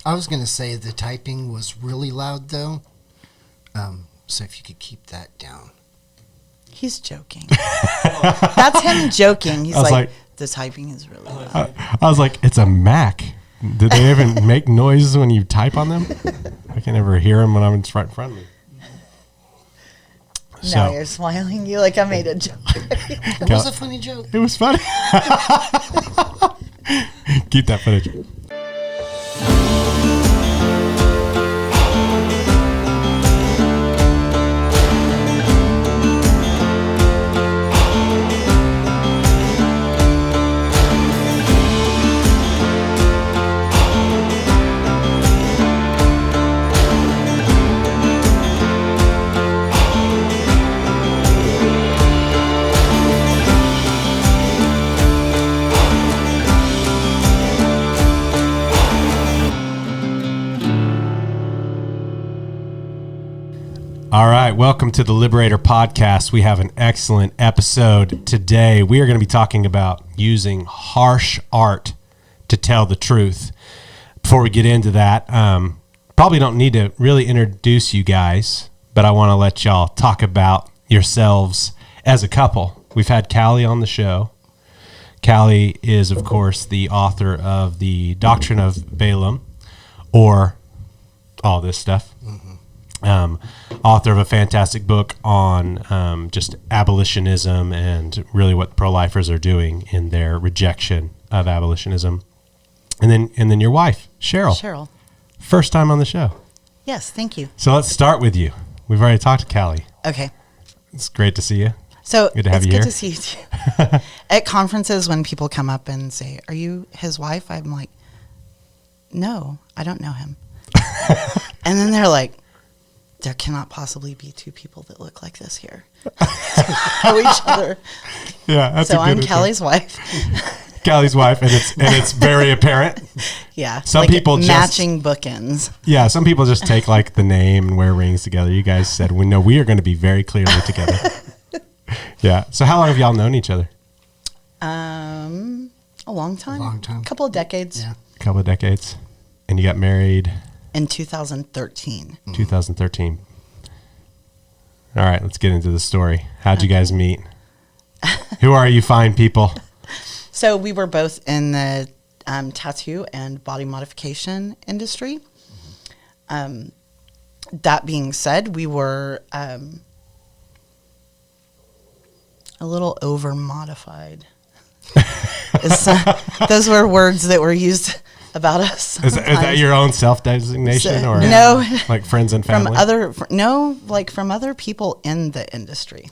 I was going to say the typing was really loud, though. So if you could keep that down. He's joking. That's him joking. He's like, the typing is really loud. I was like, it's a Mac. Did they even make noises when you type on them? I can never hear them when I'm right in front of me. Now you're smiling. You like I made a joke. It was a funny joke. It was funny. Keep that footage. All right, welcome to the Liberator podcast. We have an excellent episode today. We are going to be talking about using harsh art to tell the truth. Before we get into that, probably don't need to really introduce you guys, but I want to let y'all talk about yourselves as a couple. We've had Cali on the show. Cali is, of course, the author of the Doctrine of Balaam, or all this stuff. Author of a fantastic book on just abolitionism and really what pro-lifers are doing in their rejection of abolitionism. And then your wife, Cheryl. First time on the show. Yes, thank you. So let's start with you. We've already talked to Cali. Okay. It's great to see you. So good to have you here. It's good to see you too. At conferences when people come up and say, "Are you his wife?" I'm like, "No, I don't know him." And then they're like, there cannot possibly be two people that look like this here. Know each other. Yeah, that's so a good I'm Cali's wife. Cali's wife, and it's very apparent. Yeah, some like people matching bookends. Yeah, some people just take like the name and wear rings together. You guys said, "We know we are going to be very clearly together." Yeah. So how long have y'all known each other? A long time. A long time. Couple of decades. Yeah. A couple of decades, and you got married in 2013. 2013. All right, let's get into the story. How'd you guys meet? Who are you fine people? So we were both in the tattoo and body modification industry. That being said, we were a little over modified. Those were words that were used about us. Is that your own self-designation, or no, like friends and family? From other people in the industry.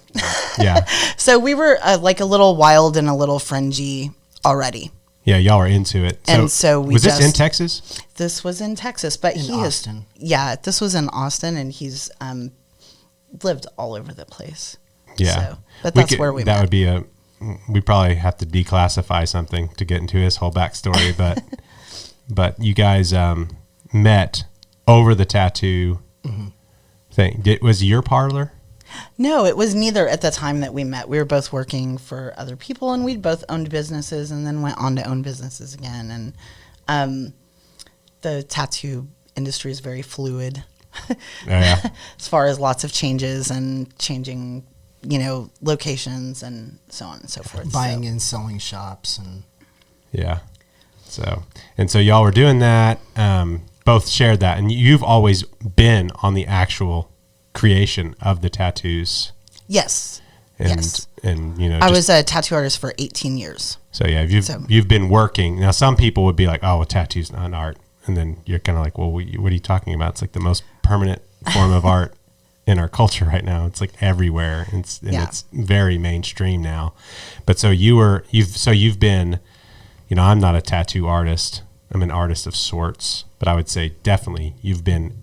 Yeah. So we were like a little wild and a little fringy already. Yeah, y'all were into it. And so we was this in Texas? This was in Texas, but Austin. This was in Austin, and he's lived all over the place. Yeah, so, but that's where we met. That would be we probably have to declassify something to get into his whole backstory, but. But you guys met over the tattoo thing. Was it your parlor? No, it was neither at the time that we met. We were both working for other people, and we'd both owned businesses and then went on to own businesses again. And the tattoo industry is very fluid Yeah. as far as lots of changes and changing, locations and so on and so forth. Buying and selling shops. And Yeah. So y'all were doing that, both shared that, and you've always been on the actual creation of the tattoos. Yes. And I was a tattoo artist for 18 years. So yeah, you've been working. Now some people would be like, "Oh, well, tattoo's not an art," and then you're kind of like, "Well, what are you talking about? It's like the most permanent form of art in our culture right now. It's like everywhere, and it's very mainstream now." But so you've been. I'm not a tattoo artist. I'm an artist of sorts, but I would say definitely you've been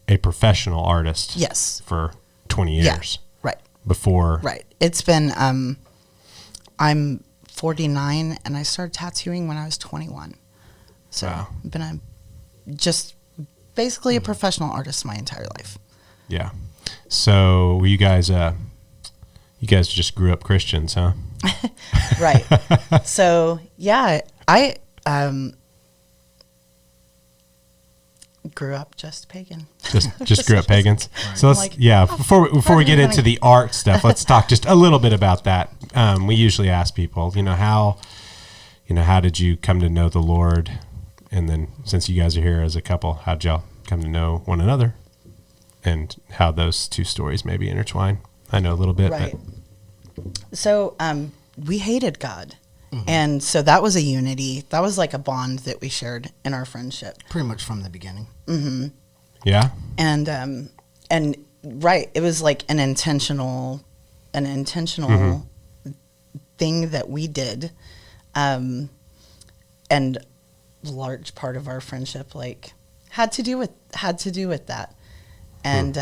a professional artist. Yes. For 20 years. Yeah, right. Before. Right. It's been, I'm 49 and I started tattooing when I was 21. So I've been basically a professional artist my entire life. Yeah. So were you guys just grew up Christians, huh? Right. So yeah, Grew up just pagan. Just grew up pagans. Right. So let's Like, before we get into the art stuff, let's talk just a little bit about that. We usually ask people, how did you come to know the Lord? And then since you guys are here as a couple, how'd y'all come to know one another? And how those two stories maybe intertwine. I know a little bit, Right. So we hated God. And so that was a unity. That was like a bond that we shared in our friendship. Pretty much from the beginning. yeah. And right, it was like an intentional thing that we did. And large part of our friendship like had to do with that. And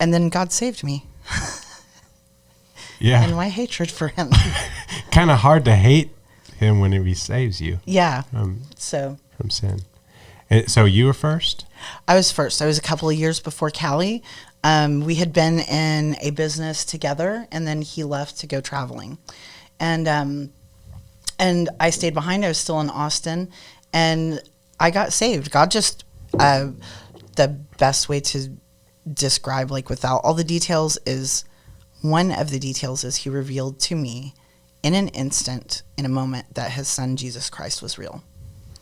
then God saved me. Yeah. And my hatred for him. Kind of hard to hate him when he saves you Yeah. from sin. And so you were first? I was first. I was a couple of years before Cali. We had been in a business together, and then he left to go traveling. And I stayed behind. I was still in Austin, and I got saved. God just, the best way to describe, like without all the details, is one of the details is he revealed to me in an instant, in a moment, that his son, Jesus Christ, was real.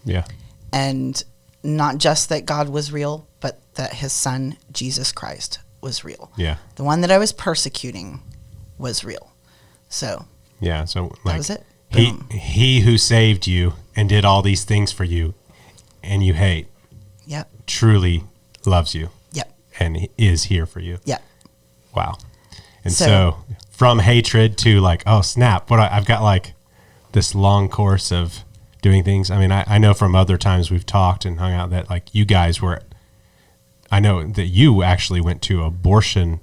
Yeah. And not just that God was real, but that his son, Jesus Christ, was real. Yeah. The one that I was persecuting was real. So Yeah. So that like was it. he Boom. he who saved you and did all these things for you and you hate Yep. truly loves you Yep. and he is here for you. Yep. Wow. And So- so from hatred to like, oh snap, I've got like this long course of doing things. I mean, I know from other times we've talked and hung out that like you guys were, I know that you actually went to abortion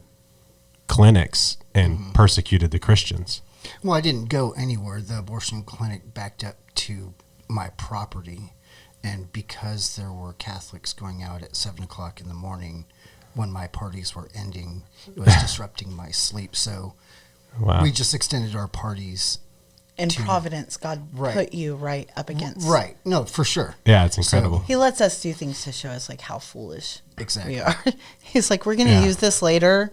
clinics and persecuted the Christians. Well, I didn't go anywhere. The abortion clinic backed up to my property. And because there were Catholics going out at 7 o'clock in the morning when my parties were ending, it was disrupting my sleep. So Wow. we just extended our parties. In to- Providence, God Right. put you right up against. Right. No, for sure. Yeah, it's incredible. He lets us do things to show us like how foolish Exactly. we are. He's like, we're going to Yeah. use this later.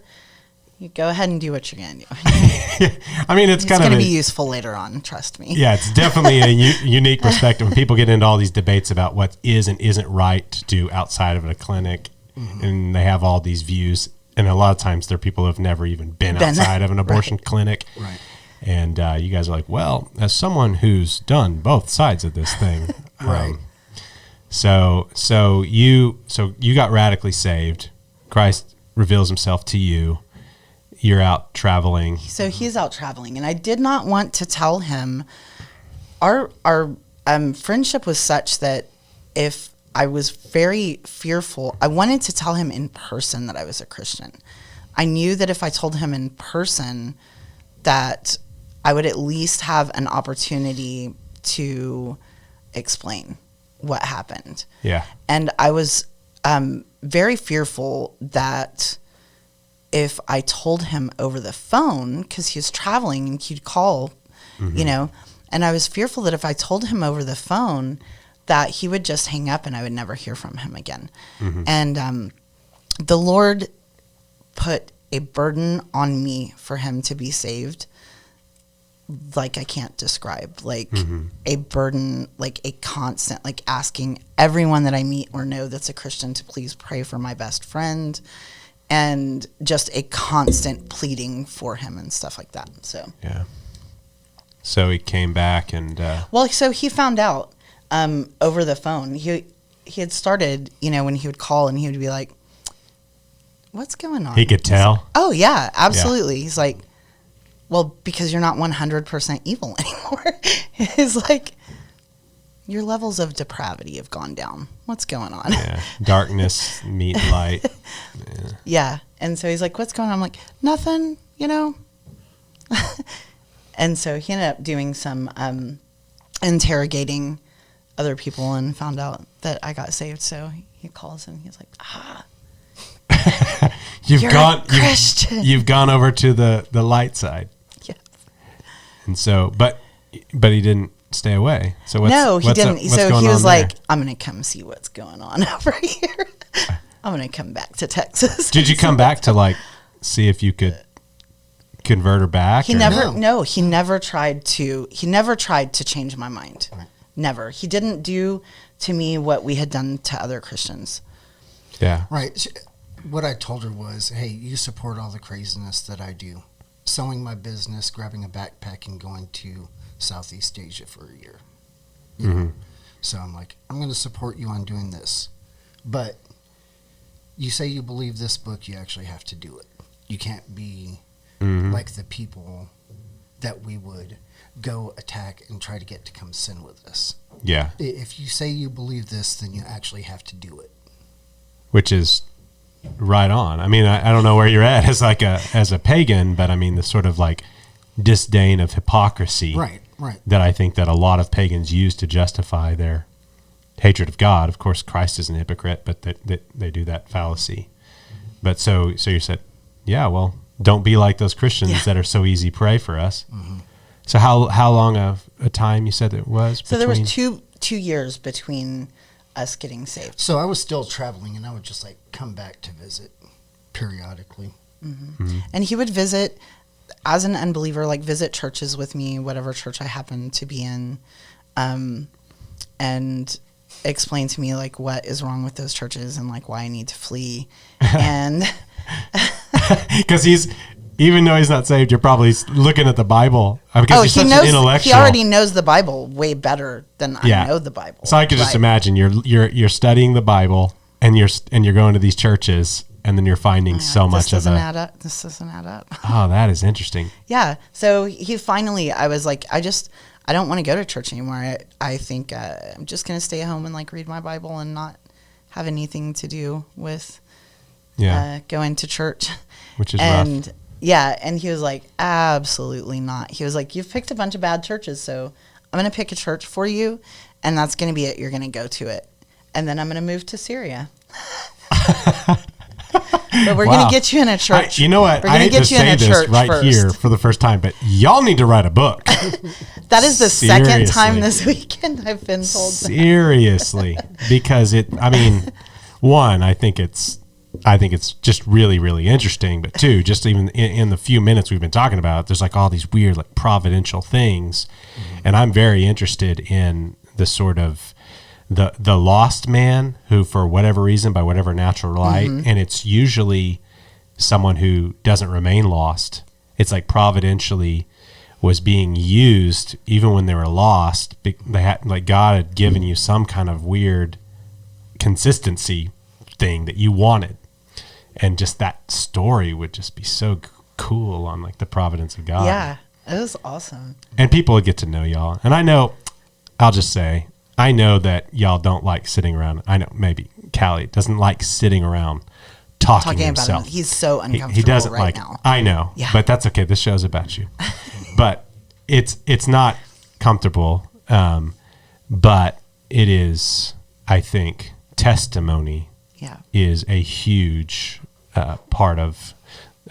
You go ahead and do what you're going to do. I mean, it's It's kind going of to be useful later on. Trust me. yeah, it's definitely a unique perspective when people get into all these debates about what is and isn't right to do outside of a clinic, and they have all these views. And a lot of times they're people who have never even been outside of an abortion clinic. Right. And you guys are like, well, as someone who's done both sides of this thing, Right. So you got radically saved. Christ reveals himself to you. You're out traveling. So he's out traveling, and I did not want to tell him. Our friendship was such that if I was very fearful, I wanted to tell him in person that I was a Christian. I knew that if I told him in person, that I would at least have an opportunity to explain what happened. Yeah. And I was very fearful that if I told him over the phone, because he was traveling and he'd call, and I was fearful that if I told him over the phone, that he would just hang up and I would never hear from him again. And the Lord put a burden on me for him to be saved, like I can't describe, like a burden, like a constant, like asking everyone that I meet or know that's a Christian to please pray for my best friend, and just a constant pleading for him and stuff like that. So Yeah. So he came back and well, so he found out over the phone. He had started, when he would call and he would be like, "What's going on?" he could tell. Oh yeah, absolutely. He's like, well, because you're not 100% evil anymore. It's like, your levels of depravity have gone down. What's going on? Yeah. Darkness meet light. Yeah. And so he's like, what's going on? I'm like, nothing, And so he ended up doing some interrogating other people and found out that I got saved. So he calls and he's like, You're a Christian. You've gone over to the light side. Yes. And so, but he didn't stay away. So what's, no, he what's didn't. what's So going he was on like, there? I'm going to come see what's going on over here. I'm going to come back to Texas. Did you come back to like see if you could convert her back? He or- never, No. no, he never tried to change my mind. Right. Never. He didn't do to me what we had done to other Christians. Yeah. Right. What I told her was, hey, you support all the craziness that I do. Selling my business, grabbing a backpack, and going to Southeast Asia for a year. You know? So I'm like, I'm going to support you on doing this. But you say you believe this book, you actually have to do it. You can't be like the people that we would go attack and try to get to come sin with us. Yeah. If you say you believe this, then you actually have to do it. Which is right on. I mean, I don't know where you're at as a pagan, but I mean the sort of like disdain of hypocrisy Right. that I think that a lot of pagans use to justify their hatred of God. Of course, Christ is an hypocrite, but they do that fallacy. But so you said, yeah, well, don't be like those Christians that are so easy prey for us. So how long of a time you said it was? So there was between- 2 years between us getting saved. So I was still traveling, and I would just like come back to visit periodically. And he would visit as an unbeliever, like visit churches with me, whatever church I happened to be in, and explain to me like what is wrong with those churches and like why I need to flee. And Because even though he's not saved, you're probably looking at the Bible because he's such an intellectual. He already knows the Bible way better than I know the Bible. So I could just Right. imagine you're studying the Bible and you're going to these churches and then you're finding so much of This doesn't it. add up. This doesn't add up. Oh, that is interesting. Yeah. So he finally, I was like, I don't want to go to church anymore. I think I'm just going to stay at home and like read my Bible and not have anything to do with going to church. Which is and rough. yeah, and he was like, absolutely not. He was like, you've picked a bunch of bad churches, so I'm going to pick a church for you, and that's going to be it. You're going to go to it. And then I'm going to move to Syria. But we're going to get you in a church. You know what? We're I going hate to say this right first. here for the first time, but y'all need to write a book. That is the second time Seriously. this weekend I've been told that. Seriously, because I think it's just really, really interesting. But two, just even in the few minutes we've been talking about it, there's like all these weird, like providential things. And I'm very interested in the sort of the lost man who, for whatever reason, by whatever natural light, and it's usually someone who doesn't remain lost. It's like providentially was being used even when they were lost. They had, like, God had given you some kind of weird consistency thing that you wanted. And just that story would just be so cool on like the providence of God. Yeah, it was awesome. And people would get to know y'all. And I'll just say, I know that y'all don't like sitting around. I know maybe Cali doesn't like sitting around talking to Talking about himself. him, he's so uncomfortable He doesn't right like. now. I know, Yeah. but that's okay. This show's about you. But it's not comfortable. But it is, I think, testimony Yeah. is a huge part of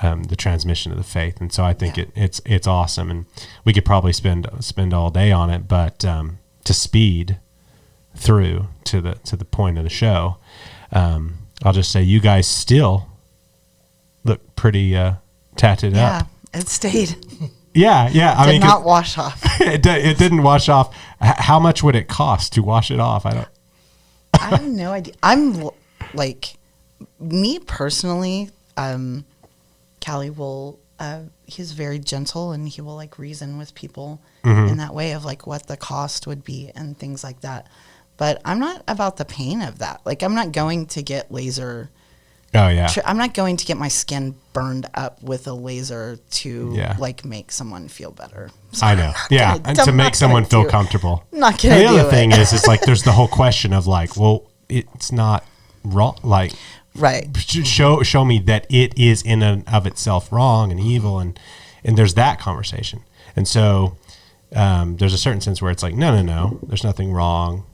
the transmission of the faith, and so I think it's awesome, and we could probably spend all day on it. But to speed through to the point of the show, I'll just say you guys still look pretty tattooed Yeah, up. it stayed. Yeah. I mean, Did not wash off. it didn't wash off. How much would it cost to wash it off? I have no idea. I'm like, me personally, Callie will, he's very gentle and he will like reason with people in that way of like what the cost would be and things like that. But I'm not about the pain of that. Like, I'm not going to get laser. Oh yeah. I'm not going to get my skin burned up with a laser to like make someone feel better. So I know. Yeah. And to make someone feel comfortable. I'm not going to The do other thing it. is like there's the whole question of like, well, it's not wrong. Like, Right. show me that it is in and of itself wrong and evil, and there's that conversation. And so there's a certain sense where it's like, no, there's nothing wrong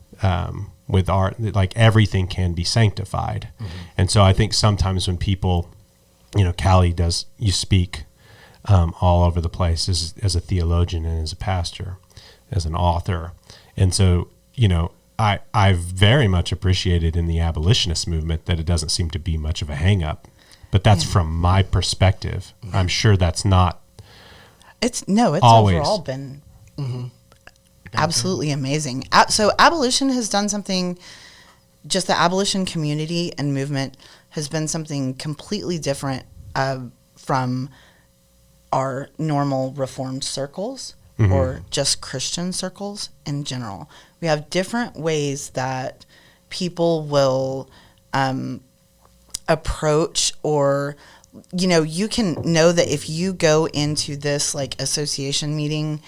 with art. Like, everything can be sanctified. And so I think sometimes when people, Callie you speak all over the place as a theologian and as a pastor. as an author. And so, I very much appreciated in the abolitionist movement that it doesn't seem to be much of a hang up, but that's from my perspective. I'm sure that's not. It's always. overall been absolutely amazing. So abolition has done something, just the abolition community and movement has been something completely different from our normal Reformed circles or just Christian circles in general. We have different ways that people will approach, or you can know that if you go into this like association meeting,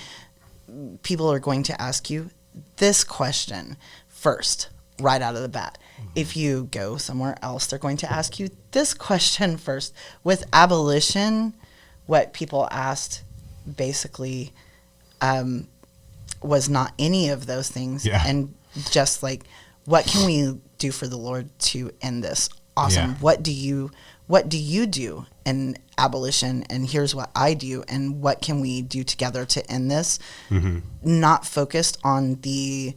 people are going to ask you this question first, right out of the bat. If you go somewhere else, they're going to ask you this question first. With abolition, what people asked basically was not any of those things, and just like, what can we do for the Lord to end this? Awesome. What do you do in abolition? And here's what I do, and what can we do together to end this? Not focused on the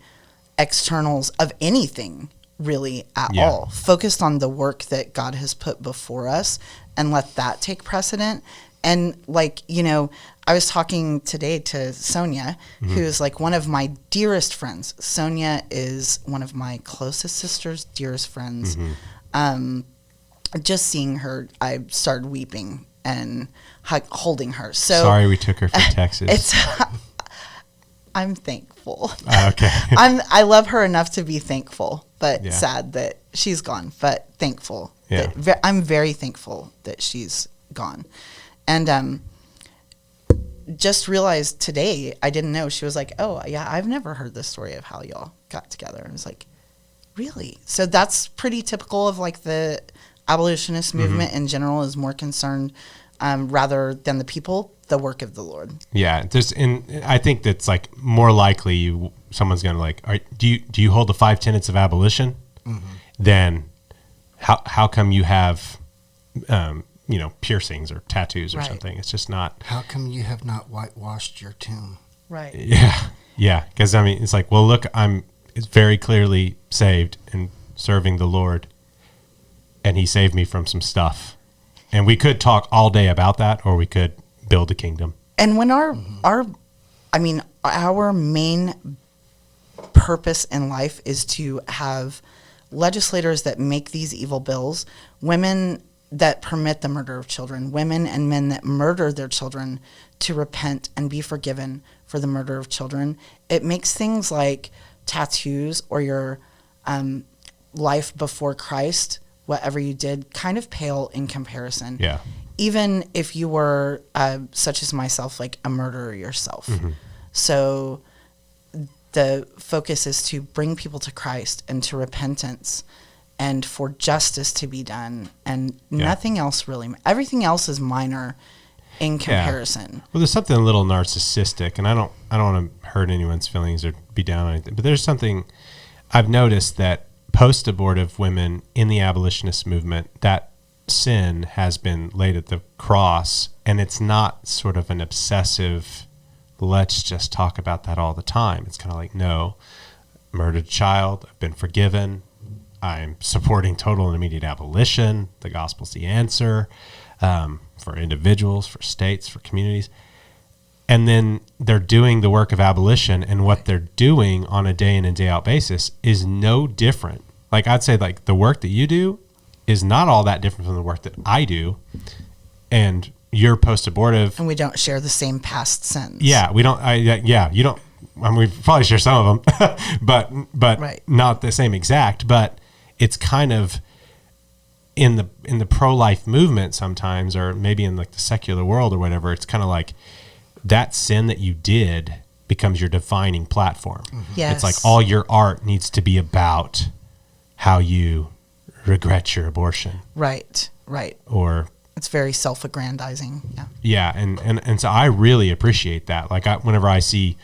externals of anything really at all. Focused on the work that God has put before us, and let that take precedent. And I was talking today to Sonia, who's like one of my dearest friends. Sonia is one of my closest sisters, dearest friends. Just seeing her, I started weeping and holding her. So sorry we took her from Texas. I'm thankful. Okay. I love her enough to be thankful, but sad that she's gone. But thankful. I'm very thankful that she's gone. And just realized today, I didn't know. She was like, "Oh, yeah, I've never heard the story of how y'all got together." And I was like, "Really?" So that's pretty typical of like the abolitionist movement in general, is more concerned rather than the people, the work of the Lord. Yeah, I think that's like more likely someone's going to like, do you hold the 5 tenets of abolition? Then how come you have piercings or tattoos or something? It's just not. How come you have not whitewashed your tomb? Right. Yeah. Because it's like, well, look, it's very clearly saved and serving the Lord, and He saved me from some stuff. And we could talk all day about that, or we could build a kingdom. And when our main purpose in life is to have legislators that make these evil bills, women that permit the murder of children, women and men that murder their children, to repent and be forgiven for the murder of children, it makes things like tattoos or your life before Christ, whatever you did, kind of pale in comparison. Yeah. Even if you were, such as myself, like a murderer yourself. So the focus is to bring people to Christ and to repentance, and for justice to be done, and nothing else really. Everything else is minor in comparison. Well, there's something a little narcissistic, and I don't want to hurt anyone's feelings or be down on anything, but there's something I've noticed that post-abortive women in the abolitionist movement, that sin has been laid at the cross, and it's not sort of an obsessive, let's just talk about that all the time. It's kind of like, no, murdered child, I've been forgiven, I'm supporting total and immediate abolition, the gospel's the answer, for individuals, for states, for communities. And then they're doing the work of abolition, and what they're doing on a day in and day out basis is no different. Like, I'd say, like, the work that you do is not all that different from the work that I do, and you're post-abortive. And we don't share the same past sins. Yeah, we don't. You don't. I mean, we probably share some of them, but not the same exact. But it's kind of in the pro-life movement sometimes, or maybe in like the secular world or whatever. It's kind of like that sin that you did becomes your defining platform. Yes. It's like all your art needs to be about how you regret your abortion. Right. Or it's very self-aggrandizing. Yeah, and so I really appreciate that. Like, whenever I see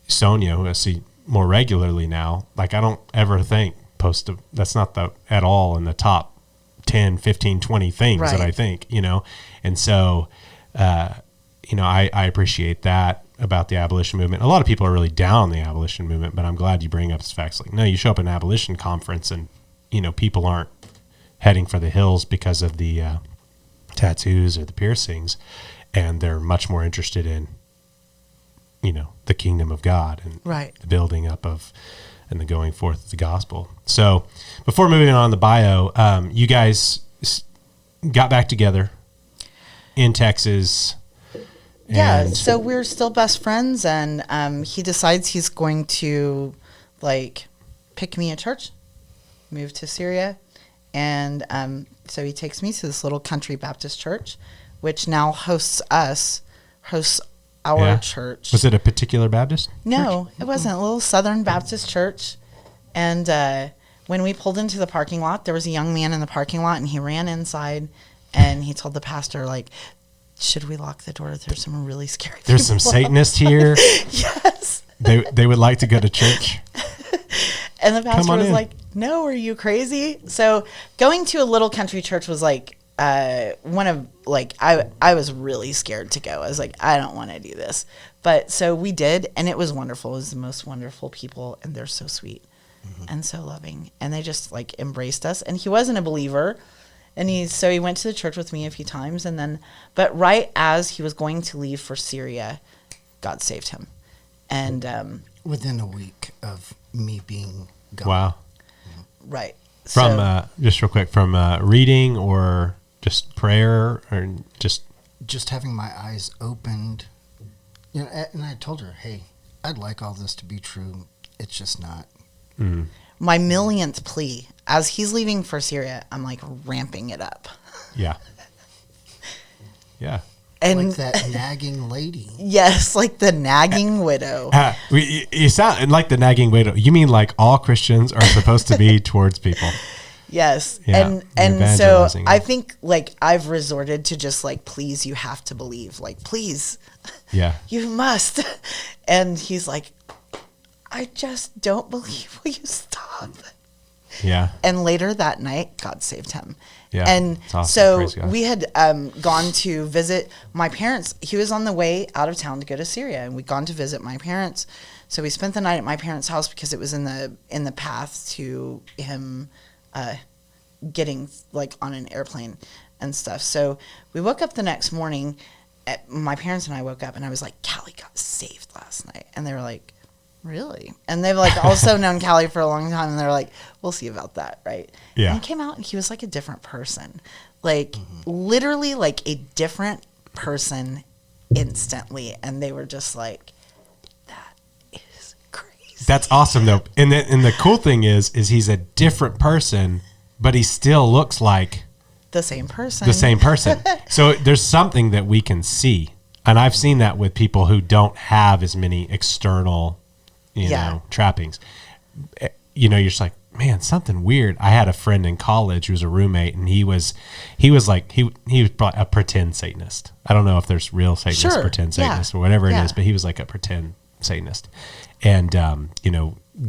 Sonia, who I see more regularly now, like, I don't ever think that's not at all in the top 10, 15, 20 things that I think, And so, I appreciate that. about the abolition movement. A lot of people are really down on the abolition movement, but I'm glad you bring up this facts. Like, no, you show up at an abolition conference and, people aren't heading for the hills because of the tattoos or the piercings, and they're much more interested in, the kingdom of God and the building up of and the going forth of the gospel. So before moving on the bio, you guys got back together in Texas. Yeah, so we're still best friends, and he decides he's going to, pick me a church, move to Syria, and so he takes me to this little country Baptist church, which now hosts our church. Was it a particular Baptist No, church? It wasn't. A little Southern Baptist church, and when we pulled into the parking lot, there was a young man in the parking lot, and he ran inside, and he told the pastor, should we lock the door? There's some really scary people. There's some Satanists here. Yes. They would like to go to church. And the pastor was like, no, are you crazy? So going to a little country church was I was really scared to go. I was like, I don't want to do this. But so we did, and it was wonderful. It was the most wonderful people, and they're so sweet and so loving. And they just embraced us. And he wasn't a believer. And he went to the church with me a few times, but right as he was going to leave for Syria, God saved him, and within a week of me being gone. Wow! Right. From just real quick, from reading or just prayer or just having my eyes opened, and I told her, hey, I'd like all this to be true. It's just not. Mm. My millionth plea. As he's leaving for Syria, I'm ramping it up. Yeah. Yeah. And like that nagging lady. Yes, like the nagging widow. You sound like the nagging widow. You mean all Christians are supposed to be towards people? Yes. Yeah, and so I think I've resorted to just please, you have to believe. Please. Yeah. You must. And he's like, I just don't believe. Will you stop? Yeah. And later that night, God saved him. Yeah. And awesome. so we had gone to visit my parents. He was on the way out of town to go to Syria, and we'd gone to visit my parents. So we spent the night at my parents' house because it was in the path to him getting on an airplane and stuff. So we woke up the next morning. My parents and I woke up, and I was like, Callie got saved last night. And they were like, really? And they've also known Callie for a long time, and they're like, we'll see about that, right? Yeah. And he came out, and he was a different person, literally a different person instantly, and they were just like, that is crazy. That's awesome though, and the cool thing is he's a different person, but he still looks like the same person. The same person. So there's something that we can see, and I've seen that with people who don't have as many external trappings. You're just like, man, something weird. I had a friend in college who was a roommate, and he was a pretend Satanist. I don't know if there's real Satanists, pretend Satanists, or whatever it is, but he was a pretend Satanist, and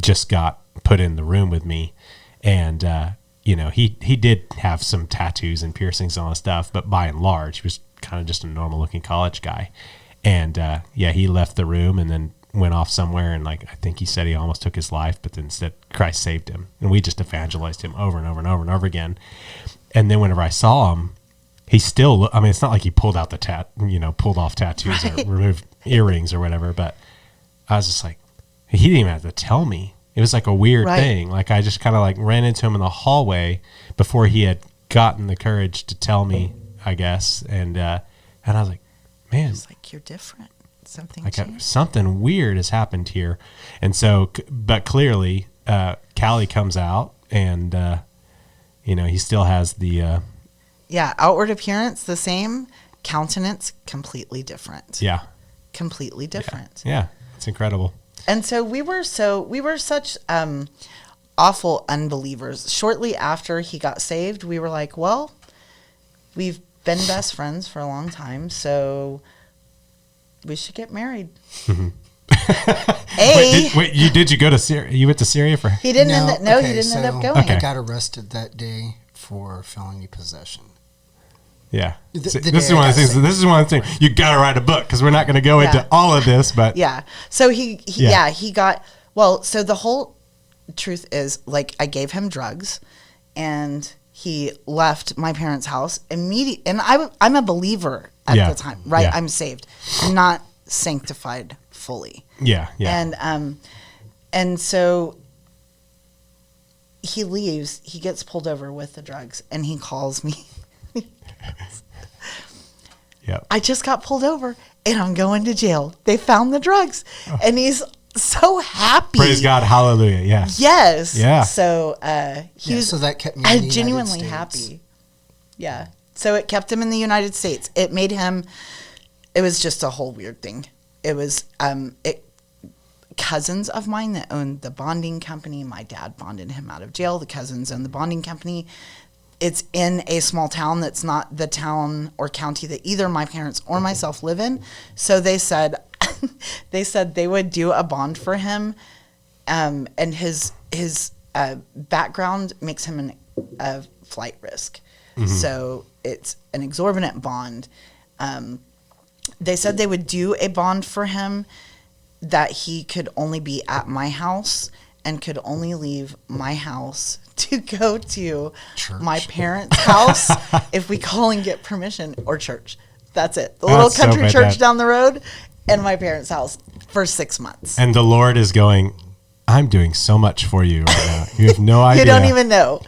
just got put in the room with me, and he did have some tattoos and piercings and all that stuff, but by and large, he was kind of just a normal looking college guy, and he left the room and then went off somewhere, and I think he said he almost took his life, but then instead Christ saved him, and we just evangelized him over and over and over and over again. And then whenever I saw him, he still, it's not like he pulled out pulled off tattoos or removed earrings or whatever, but I was just like, he didn't even have to tell me. It was a weird thing. I just kind of ran into him in the hallway before he had gotten the courage to tell me, I guess, and I was like, man, it's you're different. Something changed. Something weird has happened here. And so, but clearly, Callie comes out, and, he still has the... outward appearance the same, countenance completely different. Yeah. Completely different. Yeah, it's incredible. And so we were such awful unbelievers. Shortly after he got saved, we were like, well, we've been best friends for a long time, so... we should get married. Mm-hmm. Did you go to Syria? You went to Syria for? He didn't. He didn't end up going. I got arrested that day for felony possession. Yeah. The This is one of the things. This is one of the things you got to write a book because we're not going to go into all of this. But yeah. So he got, well, so the whole truth is, like, I gave him drugs and he left my parents' house immediately. And I'm a believer at the time, right? Yeah. I'm saved. I'm not sanctified fully. Yeah. Yeah. And so he leaves, he gets pulled over with the drugs and he calls me. Yep. I just got pulled over and I'm going to jail. They found the drugs. And he's so happy. Praise God. Hallelujah. Yeah. Yes. Yeah. So so that kept me in the United genuinely States. happy. Yeah. So it kept him in the United States. It made him, it was just a whole weird thing. It was cousins of mine that owned the bonding company. My dad bonded him out of jail. The cousins owned the bonding company. It's in a small town that's not the town or county that either my parents or myself live in. So they said they would do a bond for him, and his background makes him a flight risk. Mm-hmm. So it's an exorbitant bond. They said they would do a bond for him that he could only be at my house and could only leave my house to go to church. My parents' house if we call and get permission, or church. That's it. The little country church down the road and my parents' house for 6 months. And the Lord is going, I'm doing so much for you right now. You have no idea. You don't even know.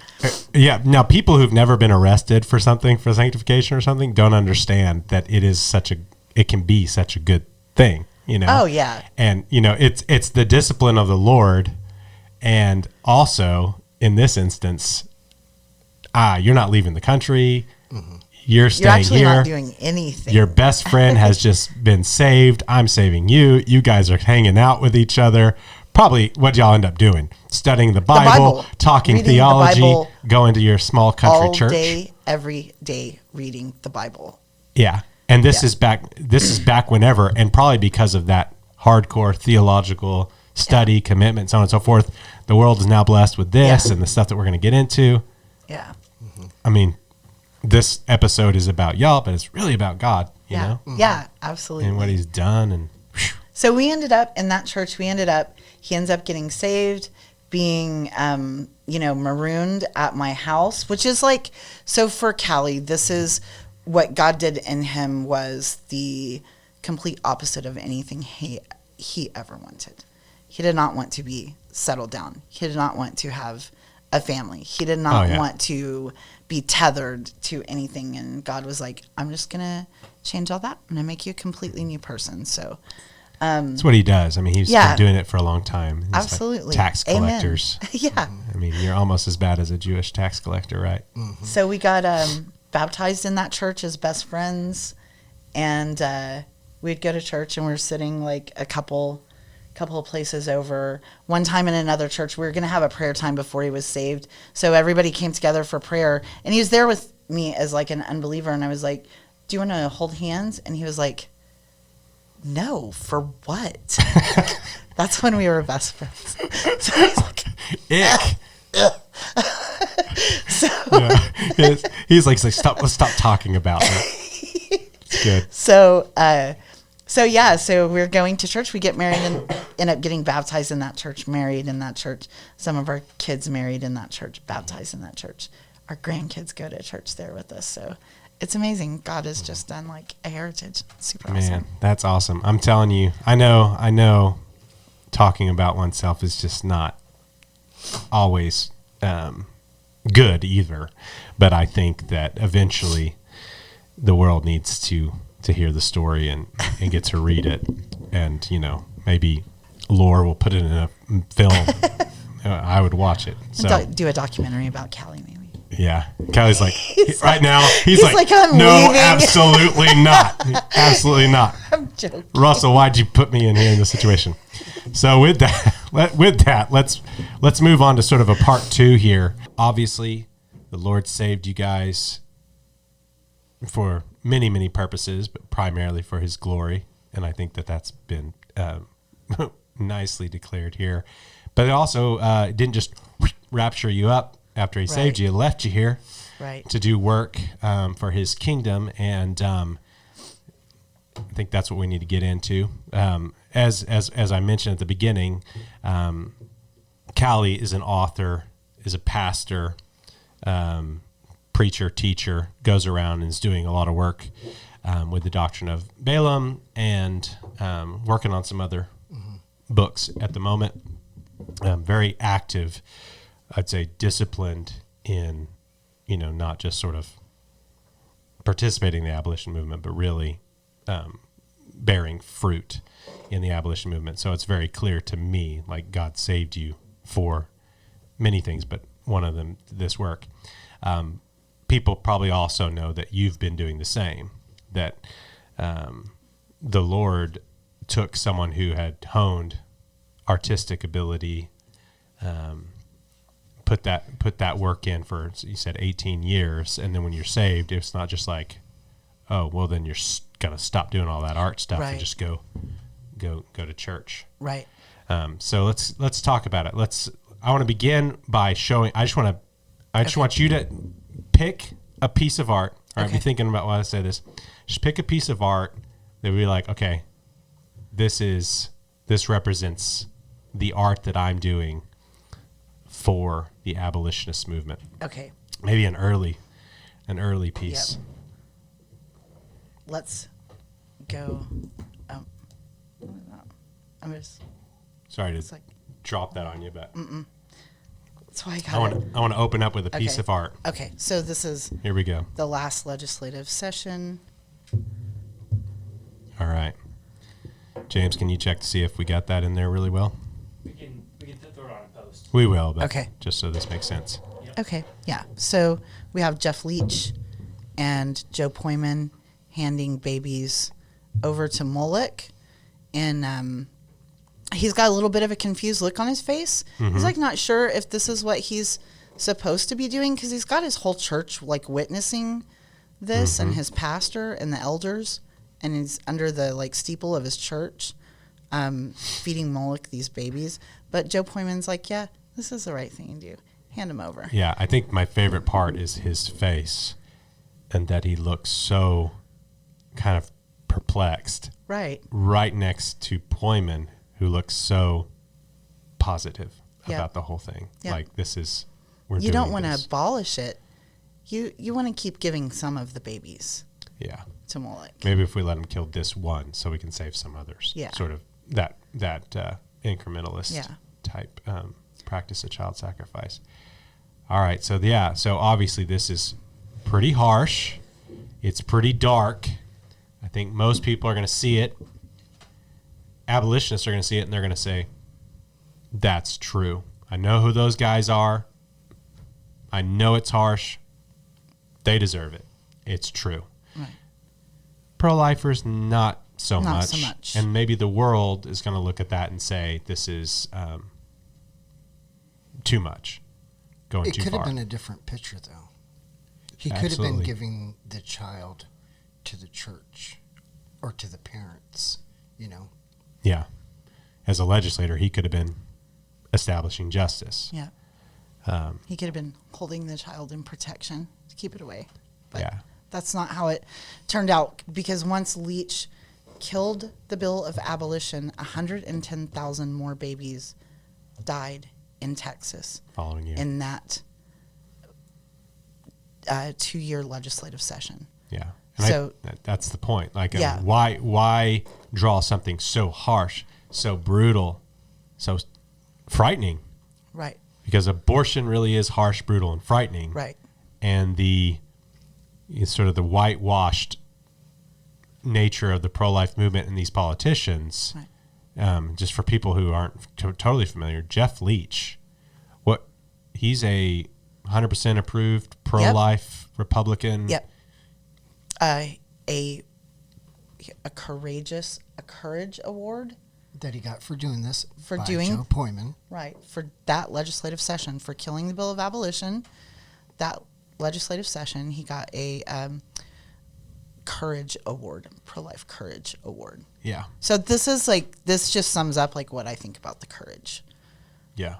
Yeah. Now, people who've never been arrested for something, for sanctification or something, don't understand that it can be such a good thing, you know? Oh, yeah. And, you know, it's the discipline of the Lord. And also, in this instance, you're not leaving the country. Mm-hmm. You're staying actually here. Not doing anything. Your best friend has just been saved. I'm saving you. You guys are hanging out with each other. Probably what y'all end up doing. Studying the Bible, talking reading theology, the Bible going to your small country church. All day, every day, reading the Bible. Yeah. And this is back whenever, and probably because of that hardcore theological study, commitment, so on and so forth, the world is now blessed with this and the stuff that we're going to get into. Yeah. Mm-hmm. I mean, this episode is about y'all, but it's really about God, you know? Mm-hmm. Yeah, absolutely. And what he's done. And so we ended up in that church. He ends up getting saved, being, marooned at my house, which is like, so for Cali, this is what God did in him was the complete opposite of anything he ever wanted. He did not want to be settled down. He did not want to have a family. He did not want to be tethered to anything. And God was like, I'm just going to change all that. I'm going to make you a completely new person. So that's what he does. I mean, he's been doing it for a long time. He's absolutely. Like tax collectors. Yeah. I mean, you're almost as bad as a Jewish tax collector, right? Mm-hmm. So we got baptized in that church as best friends. And we'd go to church and we were sitting like a couple of places over. One time in another church, we were going to have a prayer time before he was saved. So everybody came together for prayer. And he was there with me as like an unbeliever. And I was like, do you want to hold hands? And he was like, no, for what? That's when we were best friends. So he's like, ick. He's like, let's stop talking about it. It's good. So we're going to church. We get married and end up getting baptized in that church, married in that church. Some of our kids married in that church, baptized in that church. Our grandkids go to church there with us. So it's amazing. God has just done like a heritage. Super awesome. Man, that's awesome. I'm telling you, I know talking about oneself is just not always good either. But I think that eventually the world needs to hear the story and get to read it. And, maybe Lore will put it in a film. I would watch it. So do a documentary about Cali, maybe. Yeah. Callie's like, right now, he's like I'm no, leaving. Absolutely not. Absolutely not. I'm joking. Russell, why'd you put me in here in this situation? So with that, let's move on to sort of a part 2 here. Obviously, the Lord saved you guys for many, many purposes, but primarily for his glory. And I think that's been nicely declared here. But it also didn't just rapture you up. after he Right. saved you, left you here Right. to do work for his kingdom. And I think that's what we need to get into. As I mentioned at the beginning, Cali is an author, is a pastor, preacher, teacher, goes around and is doing a lot of work with the doctrine of Balaam and working on some other books at the moment. Very active, I'd say disciplined in, not just sort of participating in the abolition movement, but really bearing fruit in the abolition movement. So it's very clear to me, like God saved you for many things, but one of them, this work. People probably also know that you've been doing the same, that the Lord took someone who had honed artistic ability, put that work in for, you said 18 years. And then when you're saved, it's not just like, oh, well, then you're going to stop doing all that art stuff and just go to church. Right. So let's talk about it. I want to begin by showing, I just want you to pick a piece of art. All right. Be thinking about why I say this. Just pick a piece of art that we're like, okay, this represents the art that I'm doing for the abolitionist movement. Okay. Maybe an early piece. Yep. Let's go. I'm just. Sorry to drop that on you, but That's why I want to open up with a piece Okay. of art. Okay, so this is Here we go. the last legislative session. All right. James, can you check to see if we got that in there really well? We can throw it on a post. We will, but Okay. just so this makes sense. Okay, yeah. So we have Jeff Leach and Joe Poyman handing babies over to Moloch, and he's got a little bit of a confused look on his face. He's like not sure if this is what he's supposed to be doing, because he's got his whole church like witnessing this, and his pastor and the elders, and he's under the like steeple of his church, feeding Moloch these babies. But Joe Poyman's like, yeah, this is the right thing to do. Hand him over. Yeah, I think my favorite part is his face, and that he looks so kind of perplexed Right. right next to Poyman, who looks so positive Yeah. about the whole thing. Yeah. Like, we're You doing don't want to this. abolish it. You want to keep giving some of the babies Yeah. to Moloch. Maybe if we let him kill this one so we can save some others. Yeah. Sort of that incrementalist Yeah. type practice of child sacrifice. All right. So obviously this is pretty harsh. It's pretty dark. I think most people are going to see it. Abolitionists are going to see it and they're going to say, that's true. I know who those guys are. I know it's harsh. They deserve it. It's true. Right. Pro-lifers, not so Not much. so much. And maybe the world is going to look at that and say, this is too much, going It too could far. have been a different picture, though. He could have Absolutely. been giving the child to the church or to the parents, Yeah. As a legislator, he could have been establishing justice. Yeah. He could have been holding the child in protection to keep it away. But Yeah. that's not how it turned out, because once Leach killed the bill of abolition, 110,000 more babies died in Texas Following you. in that 2-year legislative session. Yeah. And So- that's the point. Like, Yeah. why draw something so harsh, so brutal, so frightening? Right. Because abortion really is harsh, brutal, and frightening. Right. And it's sort of the whitewashed nature of the pro-life movement and these politicians, just for people who aren't totally familiar, Jeff Leach, he's a 100% approved pro-life Republican. Yep. A courage award. that he got for doing this For by doing- Joe Poyman. Right, for that legislative session, for killing the bill of abolition, that legislative session, he got a courage award, pro-life courage award. Yeah. So this just sums up like what I think about the courage. Yeah.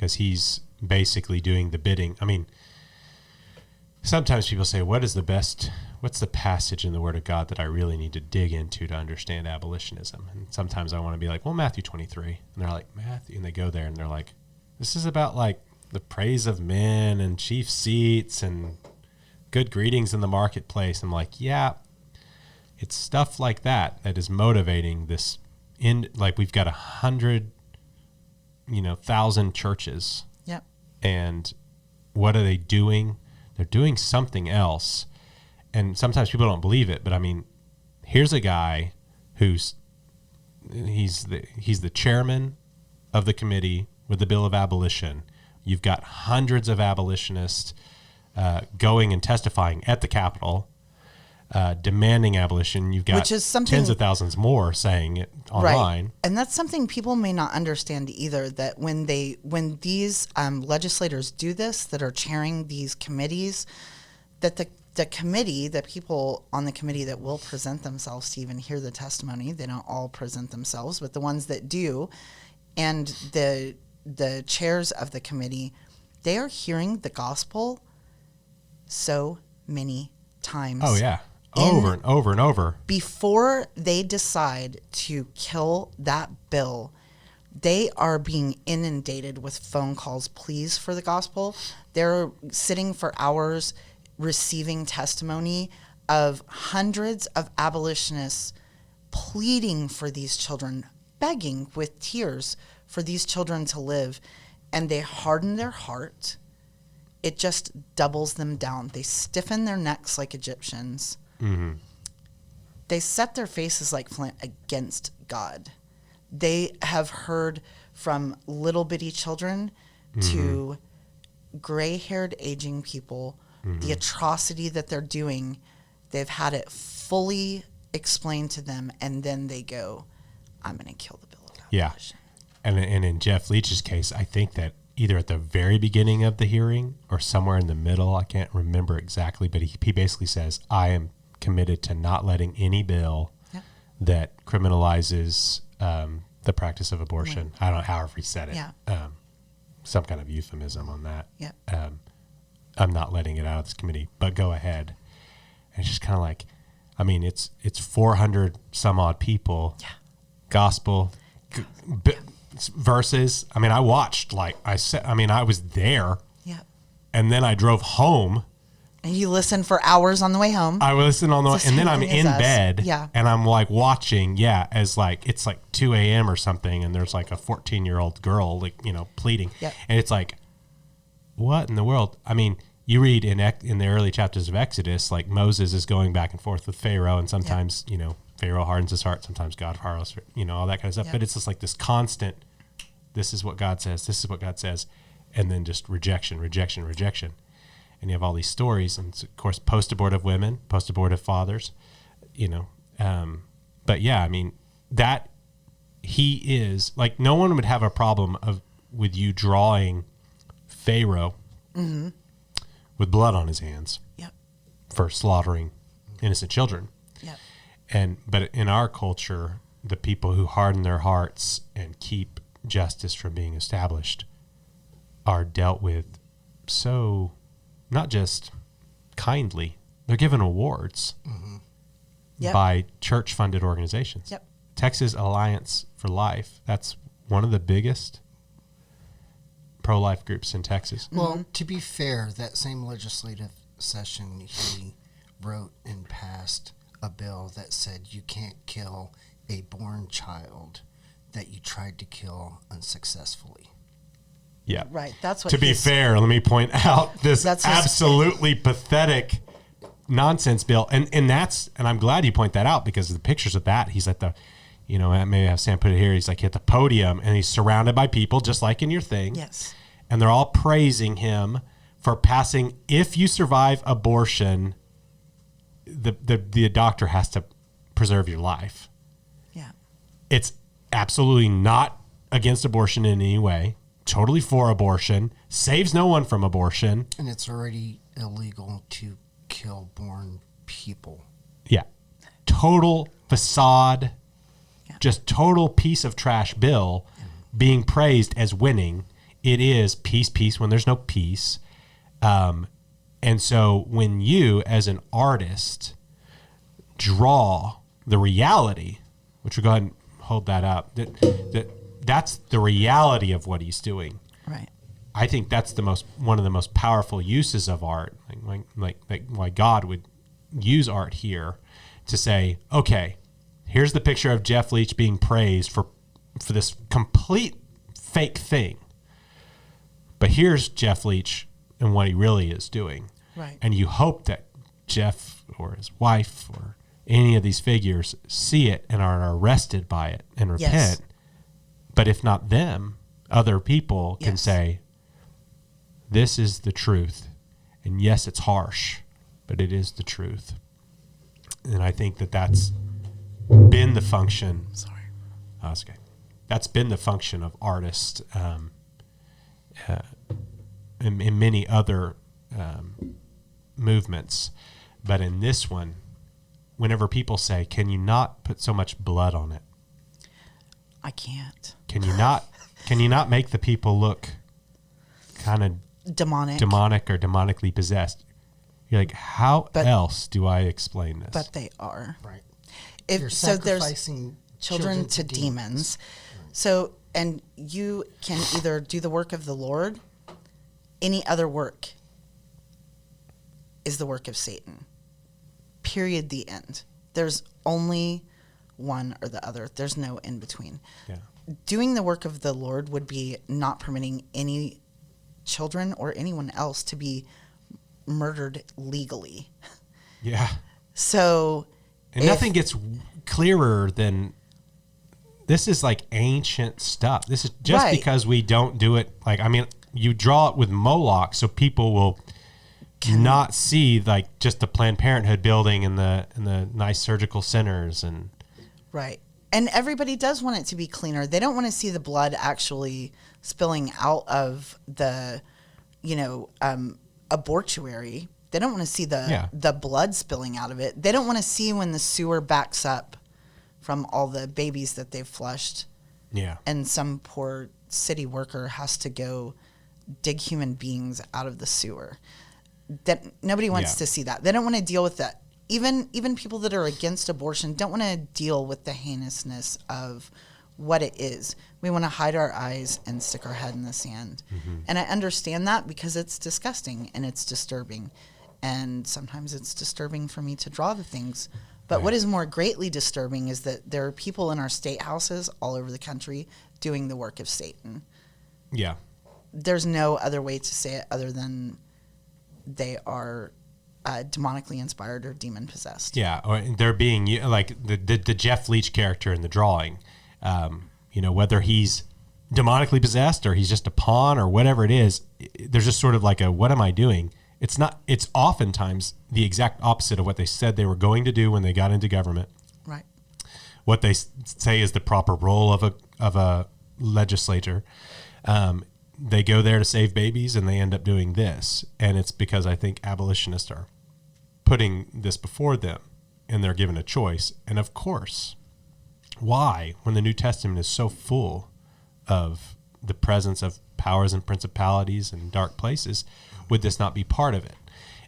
because he's basically doing the bidding. I mean, sometimes people say, what's the passage in the Word of God that I really need to dig into to understand abolitionism? And sometimes I want to be like, well, Matthew 23. And they're like, Matthew, and they go there and they're like, this is about like the praise of men and chief seats and good greetings in the marketplace. I'm like, yeah, it's stuff like that is motivating this. Like we've got 100,000 churches. Yep. And what are they doing? They're doing something else. And sometimes people don't believe it, but I mean, here's a guy he's the chairman of the committee with the Bill of Abolition. You've got hundreds of abolitionists going and testifying at the Capitol, demanding abolition. You've got Which is something, tens of thousands more saying it online. Right. And that's something people may not understand either, that when these legislators do this, that are chairing these committees, that the committee, the people on the committee that will present themselves to even hear the testimony, they don't all present themselves, but the ones that do, and the chairs of the committee, they are hearing the gospel so many times. Oh, yeah. Over and over and over. Before they decide to kill that bill, they are being inundated with phone calls, pleas for the gospel. They're sitting for hours receiving testimony of hundreds of abolitionists pleading for these children, begging with tears for these children to live. And they harden their heart. It just doubles them down. They stiffen their necks like Egyptians. Mm-hmm. They set their faces like flint against God. They have heard from little bitty children to gray-haired aging people the atrocity that they're doing. They've had it fully explained to them, and then they go, I'm going to kill the bill of abolition. And in Jeff Leach's case, I think that either at the very beginning of the hearing or somewhere in the middle, I can't remember exactly, but he basically says, I am committed to not letting any bill that criminalizes the practice of abortion. I don't know, however he said it. Some kind of euphemism on that. I'm not letting it out of this committee, but go ahead. And it's just kind of like, I mean, it's 400 some odd people, gospel, verses. I mean, I watched, like I said, I mean, I was there, and then I drove home. And you listen for hours on the way home. I listen on the way, and then I'm in bed, Yeah. and I'm like watching, as like, it's like 2 a.m. or something, and there's like a 14-year-old girl, like, pleading. And it's like, what in the world? I mean, you read in the early chapters of Exodus, like Moses is going back and forth with Pharaoh, and sometimes, Pharaoh hardens his heart, sometimes God hardens, all that kind of stuff. But it's just like this constant, this is what God says, this is what God says, and then just rejection. And you have all these stories, and of course, post-abortive women, post-abortive fathers, But yeah, I mean, that he is, like, no one would have a problem with you drawing Pharaoh with blood on his hands for slaughtering innocent children. But in our culture, the people who harden their hearts and keep justice from being established are dealt with so not just kindly, they're given awards by church-funded organizations. Texas Alliance for Life, that's one of the biggest pro-life groups in Texas. Well, to be fair, that same legislative session, he wrote and passed a bill that said you can't kill a born child that you tried to kill unsuccessfully. Yeah. Right. That's what. To be fair, let me point out this absolutely pathetic nonsense bill, and I'm glad you point that out, because the pictures of that, he's at the, maybe have Sam put it here. He's like at the podium, and he's surrounded by people just like in your thing. Yes. And they're all praising him for passing. If you survive abortion, the doctor has to preserve your life. Yeah. It's absolutely not against abortion in any way. Totally for abortion. Saves no one from abortion. And it's already illegal to kill born people. Yeah. Total facade. Yeah. Just total piece of trash bill being praised as winning it is peace when there's no peace. And so when you, as an artist, draw the reality, which we'll go ahead and hold that up, that's the reality of what he's doing. Right. I think that's one of the most powerful uses of art, like why God would use art here to say, okay, here's the picture of Jeff Leach being praised for this complete fake thing. But here's Jeff Leach and what he really is doing. Right. And you hope that Jeff or his wife or any of these figures see it and are arrested by it and repent. Yes. But if not them, other people can Yes. say, this is the truth. And yes, it's harsh, but it is the truth. And I think that's been the function. Sorry. Oh, that's okay. That's been the function of artists in many other movements. But in this one, whenever people say, can you not put so much blood on it? I can't. Can you not make the people look kind of Demonic. or demonically possessed? You're like, how else do I explain this? But they are. Right. If You're so, there's sacrificing children to demons. So, and you can either do the work of the Lord, any other work is the work of Satan. Period. The end. There's only one or the other. There's no in between. Yeah. Doing the work of the Lord would be not permitting any children or anyone else to be murdered legally. Yeah. So, And nothing gets clearer than this is like ancient stuff. This is just Right. because we don't do it. Like, I mean, you draw it with Moloch so people will not see like just the Planned Parenthood building and the nice surgical centers and right. And everybody does want it to be cleaner. They don't want to see the blood actually spilling out of the, abortuary. They don't want to see the blood spilling out of it. They don't want to see when the sewer backs up from all the babies that they've flushed. yeah. And some poor city worker has to go dig human beings out of the sewer. That nobody wants to see that. They don't want to deal with that. Even people that are against abortion don't want to deal with the heinousness of what it is. We want to hide our eyes and stick our head in the sand. Mm-hmm. And I understand that because it's disgusting and it's disturbing. And sometimes it's disturbing for me to draw the things. But what is more greatly disturbing is that there are people in our state houses all over the country doing the work of Satan. Yeah. There's no other way to say it other than they are demonically inspired or demon possessed. Yeah, or they're being like the Jeff Leach character in the drawing. Whether he's demonically possessed or he's just a pawn or whatever it is, there's just sort of like a what am I doing? It's not. It's oftentimes the exact opposite of what they said they were going to do when they got into government. Right. What they say is the proper role of a legislator. They go there to save babies and they end up doing this. And it's because I think abolitionists are putting this before them and they're given a choice. And of course, why, when the New Testament is so full of the presence of powers and principalities and dark places, would this not be part of it?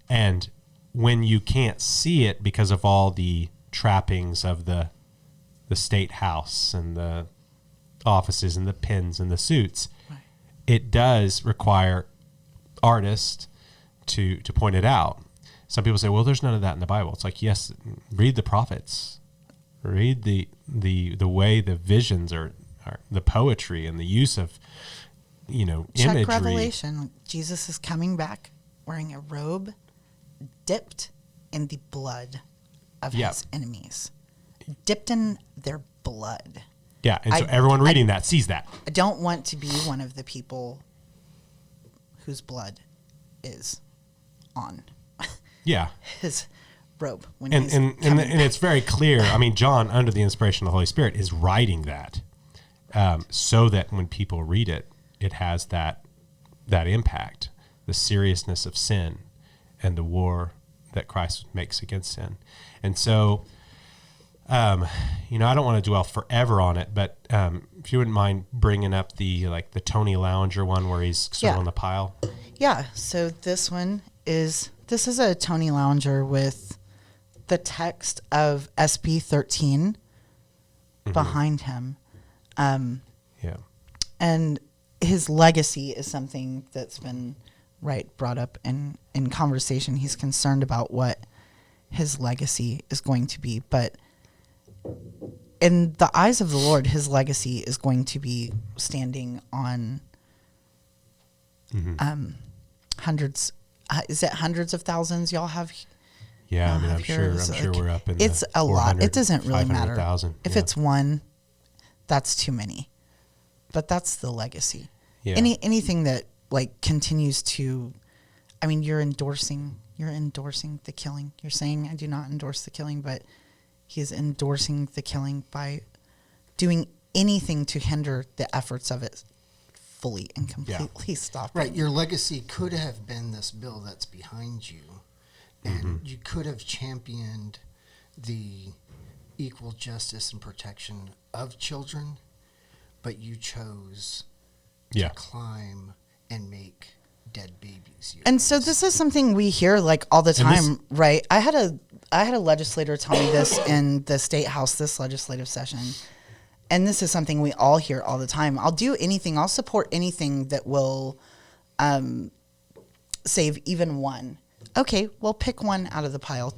And when you can't see it because of all the trappings of the state house and the offices and the pins and the suits, it does require artists to point it out. Some people say, well, there's none of that in the Bible. It's like, yes, read the prophets. Read the way the visions are the poetry and the use of, imagery. Check Revelation. Jesus is coming back wearing a robe dipped in the blood of his enemies. Dipped in their blood. Yeah, and so everyone reading that sees that. I don't want to be one of the people whose blood is on his robe. And it's very clear. I mean, John, under the inspiration of the Holy Spirit, is writing that so that when people read it, it has that impact, the seriousness of sin and the war that Christ makes against sin. And so I don't want to dwell forever on it, but if you wouldn't mind bringing up the Tony Lounger one where he's sort of on the pile. Yeah. So this is a Tony Lounger with the text of SB 13 behind him. Yeah. And his legacy is something that's been brought up in conversation. He's concerned about what his legacy is going to be, but in the eyes of the Lord, his legacy is going to be standing on hundreds. Is it hundreds of thousands y'all have? Yeah, I mean, I'm sure we're up in it's a lot. It doesn't really matter. If yeah. it's one, that's too many. But that's the legacy. Yeah. Anything that continues to, I mean, you're endorsing the killing. You're saying I do not endorse the killing, but he is endorsing the killing by doing anything to hinder the efforts of it fully and completely stopping. Right. Your legacy could have been this bill that's behind you, and you could have championed the equal justice and protection of children, but you chose to climb and make dead babies. And so this is something we hear all the time, right? I had a legislator tell me this in the State House this legislative session. And this is something we all hear all the time. I'll do anything. I'll support anything that will save even one. Okay, well, pick one out of the pile.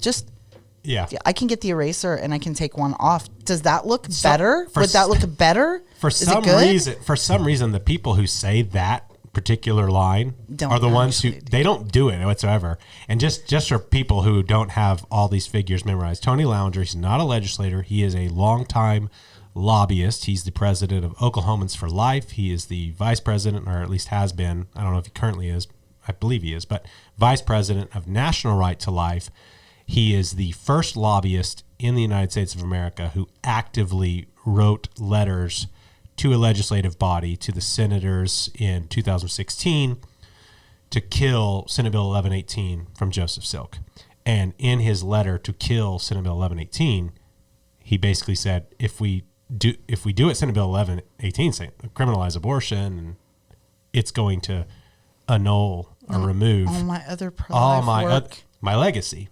I can get the eraser and I can take one off. Does that look better? Would that look better? For some reason, the people who say that particular line are the ones who they don't do it whatsoever. And just for people who don't have all these figures memorized, Tony Lounger, he's not a legislator. He is a longtime lobbyist. He's the president of Oklahomans for Life. He is the vice president, or at least has been. I don't know if he currently is. I believe he is, but vice president of National Right to Life. He is the first lobbyist in the United States of America who actively wrote letters to a legislative body, to the senators in 2016, to kill Senate Bill 1118 from Joseph Silk. And in his letter to kill Senate Bill 1118, he basically said, if we do it, Senate Bill 1118, say criminalize abortion, and it's going to annul or remove all my other pro-life work. My legacy.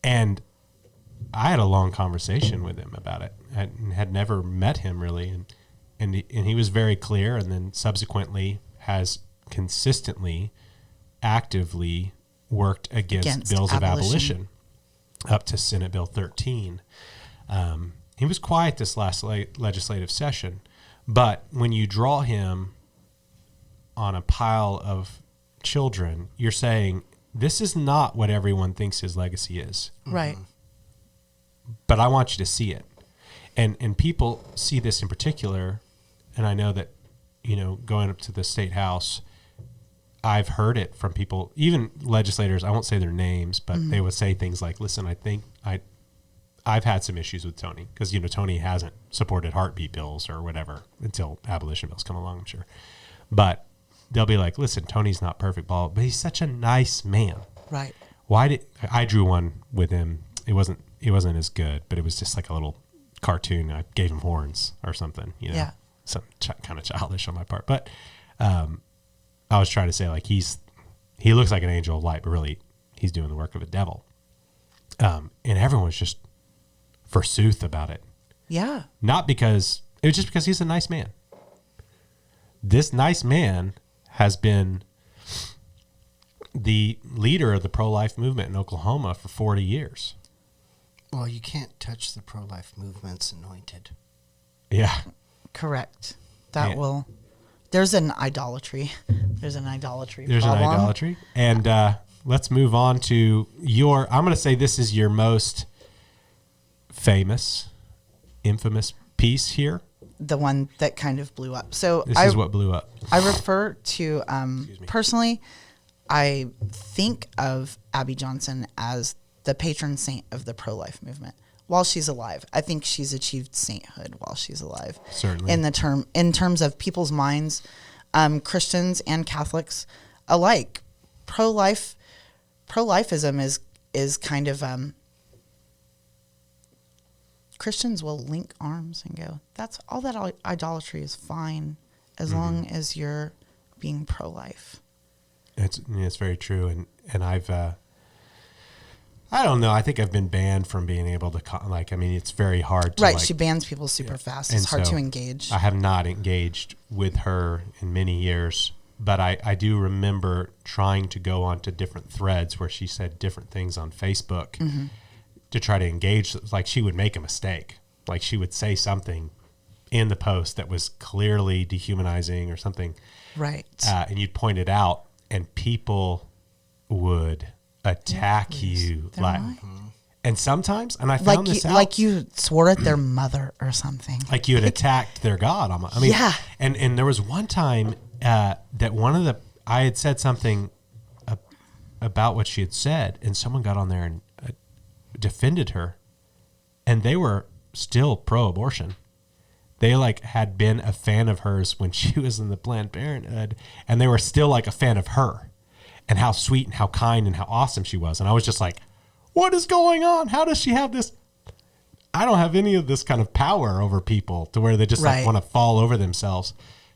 And I had a long conversation with him about it. I had never met him really, and he was very clear, and then subsequently has consistently, actively worked against bills of abolition up to Senate Bill 13. He was quiet this last legislative session, but when you draw him on a pile of children, you're saying this is not what everyone thinks his legacy is. Right. But I want you to see it. And people see this in particular, and I know that, going up to the State House, I've heard it from people, even legislators, I won't say their names, but they would say things like, listen, I think I've had some issues with Tony, because, Tony hasn't supported heartbeat bills or whatever until abolition bills come along, I'm sure. But they'll be like, listen, Tony's not perfect, but he's such a nice man. Right. I drew one with him. It wasn't as good, but it was just like a little cartoon. I gave him horns or something, Yeah. some kind of childish on my part. But I was trying to say, he looks like an angel of light, but really he's doing the work of a devil. And everyone was just forsooth about it. Yeah. It was just because he's a nice man. This nice man has been the leader of the pro-life movement in Oklahoma for 40 years. Well, you can't touch the pro-life movement's anointed. Yeah. Correct. There's an idolatry. There's an idolatry There's problem. an idolatry. And let's move on to I'm going to say this is your most infamous piece here. The one that kind of blew up. So this is what blew up. I refer to, personally, I think of Abby Johnson as the patron saint of the pro-life movement while she's alive. I think she's achieved sainthood while she's alive. Certainly. In terms of people's minds, Christians and Catholics alike, pro-lifism is kind of Christians will link arms and go, that's all that idolatry is fine as long as you're being pro-life. It's very true. And I've, I don't know. I think I've been banned from being able to, it's very hard to. Right. She bans people super fast. It's hard to engage. I have not engaged with her in many years, but I do remember trying to go onto different threads where she said different things on Facebook to try to engage. Like she would make a mistake. Like she would say something in the post that was clearly dehumanizing or something. Right. And you'd point it out and people would attack you and sometimes, and I found this out, like you swore at their mother or something, like you had attacked their God. And there was one time that I had said something about what she had said, and someone got on there and defended her, and they were still pro-abortion. They had been a fan of hers when she was in the Planned Parenthood, and they were still a fan of her and how sweet and how kind and how awesome she was. And I was just like, what is going on? How does she have this? I don't have any of this kind of power over people to where they just want to fall over themselves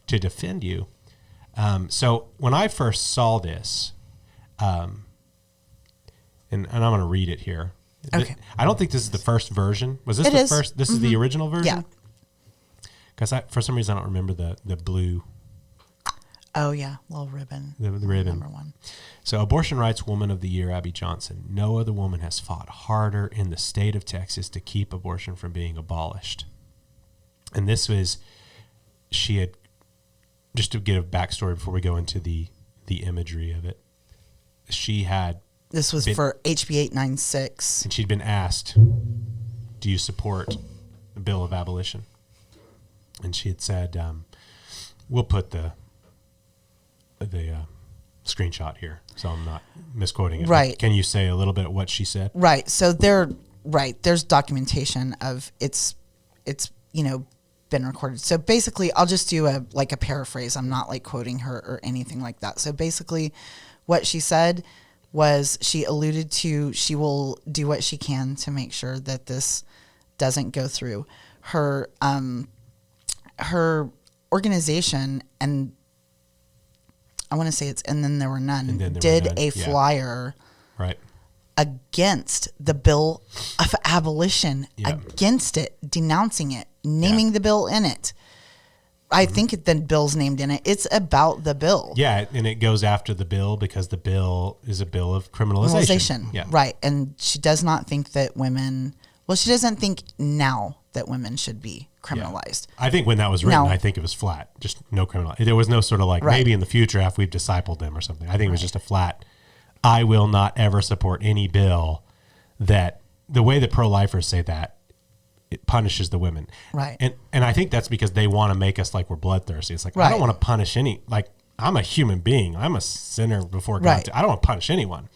to defend you. So when I first saw this, and I'm going to read it here. Okay. I don't think this is the first version. Was this first? This is the original version? Yeah. Because for some reason I don't remember the blue. Oh, yeah. Little ribbon. The ribbon. Number one. So, Abortion Rights Woman of the Year, Abby Johnson. No other woman has fought harder in the state of Texas to keep abortion from being abolished. And this was, she had, just to get a backstory before we go into the imagery of it, she had. This was for HB 896. And she'd been asked, do you support the bill of abolition? And she had said, we'll put the screenshot here, so I'm not misquoting it. Right. Can you say a little bit of what she said? Right. So there's documentation of it's been recorded. So basically I'll just do a paraphrase. I'm not quoting her or anything like that. So basically what she said was she alluded to she will do what she can to make sure that this doesn't go through. Her organization, and I want to say it's And Then There Were None, did a flyer against the bill of abolition, against it, denouncing it, naming the bill in it. I think the bill's named in it. It's about the bill. Yeah, and it goes after the bill because the bill is a bill of criminalization. Yeah. Right. And she does not think that women, she doesn't think now that women should be criminalized. Yeah. I think when that was written, I think it was flat, just no criminal. There was no sort of maybe in the future after we've discipled them or something. I think it was just a flat, I will not ever support any bill that, the way that pro-lifers say that, it punishes the women. Right. And I think that's because they want to make us we're bloodthirsty. It's I don't want to punish I'm a human being. I'm a sinner before God. Right. I don't want to punish anyone.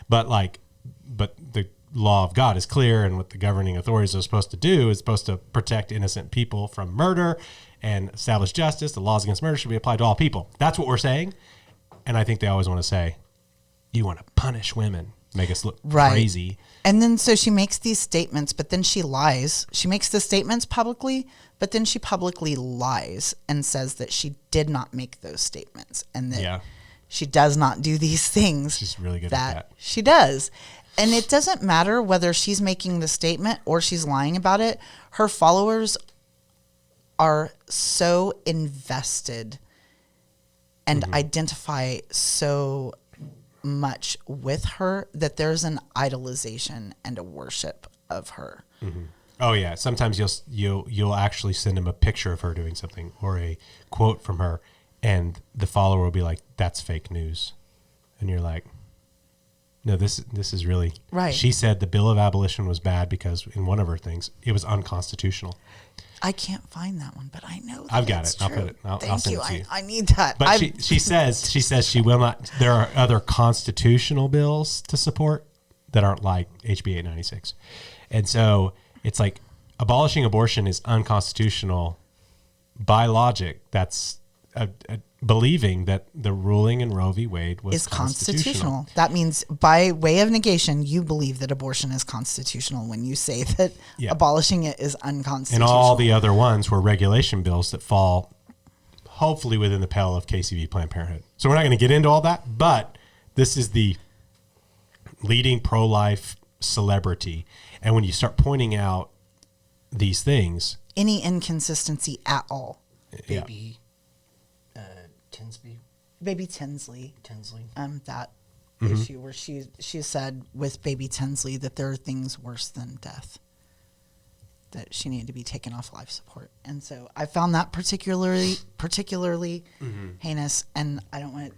But the law of God is clear, and what the governing authorities are supposed to do is supposed to protect innocent people from murder and establish justice. The laws against murder should be applied to all people. That's what we're saying. And I think they always want to say, you want to punish women, make us look crazy. And then so she makes these statements, but then she lies. She makes the statements publicly, but then she publicly lies and says that she did not make those statements and that she does not do these things. She's really good at that. She does. And it doesn't matter whether she's making the statement or she's lying about it. Her followers are so invested and identify so much with her that there's an idolization and a worship of her. Mm-hmm. Oh yeah. Sometimes you'll actually send them a picture of her doing something or a quote from her, and the follower will be like, "That's fake news," and you're like, "No, this is really right." She said the bill of abolition was bad because in one of her things it was unconstitutional. I can't find that one, but I know that I've got it. True. I'll put it. I'll send it to you. I need that. But she says she will not. There are other constitutional bills to support that aren't like HB 896, and so it's abolishing abortion is unconstitutional by logic. That's believing that the ruling in Roe v. Wade was Is constitutional. That means by way of negation, you believe that abortion is constitutional when you say that abolishing it is unconstitutional. And all the other ones were regulation bills that fall hopefully within the pale of KCV Planned Parenthood. So we're not going to get into all that, but this is the leading pro-life celebrity. And when you start pointing out these things, any inconsistency at all. Baby Tinsby. Baby Tinsley. Tinsley. That issue where she said with Baby Tinsley that there are things worse than death, that she needed to be taken off life support. And so I found that particularly heinous, and I don't want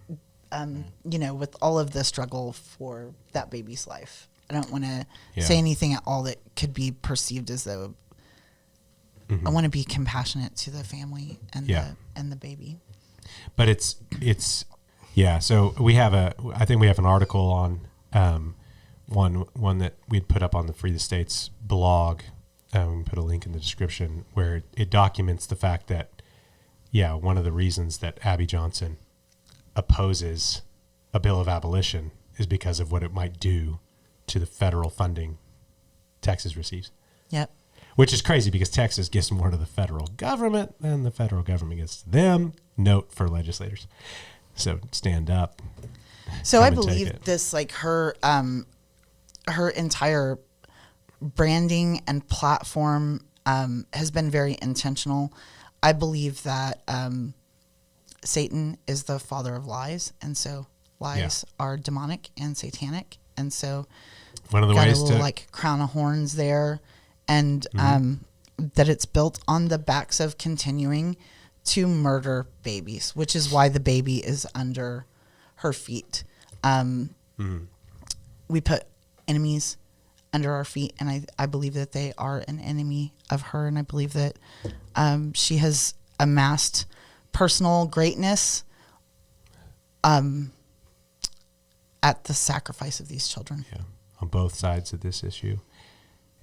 with all of the struggle for that baby's life, I don't want to say anything at all that could be perceived as though I want to be compassionate to the family and the baby. But it's so I think we have an article on one that we'd put up on the Free the States blog. We can put a link in the description where it documents the fact that one of the reasons that Abby Johnson opposes a bill of abolition is because of what it might do to the federal funding Texas receives. Yep. Which is crazy because Texas gives more to the federal government than the federal government gets to them. Note for legislators. So stand up. So I believe this, like her entire branding and platform has been very intentional. I believe that Satan is the father of lies, and so lies are demonic and satanic, and so one of the got ways a little to like crown of horns there, and that it's built on the backs of continuing to murder babies, which is why the baby is under her feet. We put enemies under our feet, and I believe that they are an enemy of her, and I believe that she has amassed personal greatness at the sacrifice of these children. Yeah, on both sides of this issue.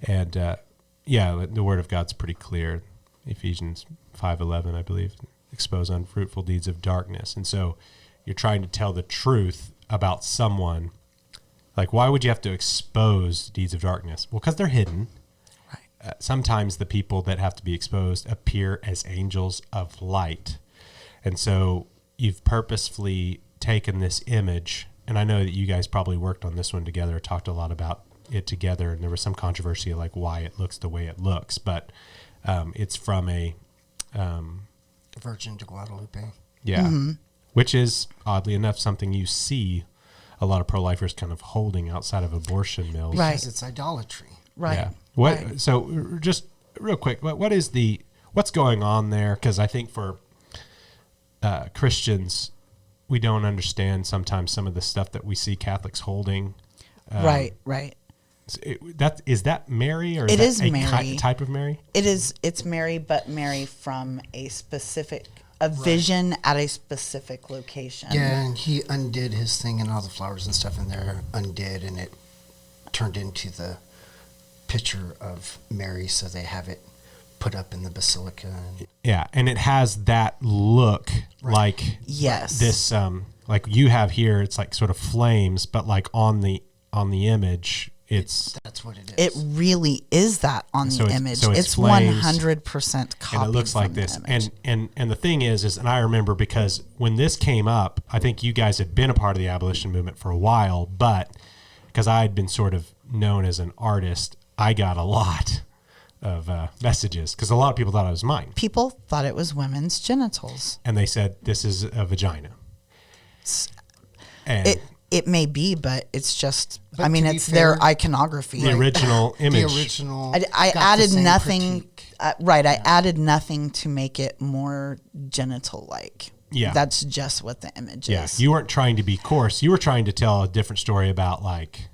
And the word of God's pretty clear. Ephesians 5:11, I believe, expose unfruitful deeds of darkness. And so you're trying to tell the truth about someone. Like, why would you have to expose deeds of darkness? Well, because they're hidden. Right. Sometimes the people that have to be exposed appear as angels of light. And so you've purposefully taken this image, and I know that you guys probably worked on this one together, talked a lot about it together, and there was some controversy like why it looks the way it looks, but it's from a Virgin de Guadalupe. Yeah. Which is, oddly enough, something you see a lot of pro-lifers kind of holding outside of abortion mills. Right. Because it's idolatry. Right. Yeah. Right. So just real quick, what's going on there? Because I think for Christians, we don't understand sometimes some of the stuff that we see Catholics holding. Right. Is that Mary, or it is that is Mary. Type of Mary? It's Mary, but Mary from a vision at a specific location. Yeah, and he undid his thing, and all the flowers and stuff in there undid, and it turned into the picture of Mary, so they have it put up in the basilica. Yeah, and it has that look like yes, this like you have here. It's like sort of flames, but like on the image, that's what it is. It really is that on the image. So it's flames, 100% copied. And it looks like this. And the thing is, and I remember because when this came up, I think you guys had been a part of the abolition movement for a while, but because I had been sort of known as an artist, I got a lot of messages because a lot of people thought it was mine. People thought it was women's genitals. And they said, this is a vagina. And it may be, but it's just, I mean, it's their iconography. The original image. The original. I added nothing. I added nothing to make it more genital-like. Yeah. That's just what the image is. You weren't trying to be coarse. You were trying to tell a different story about, like,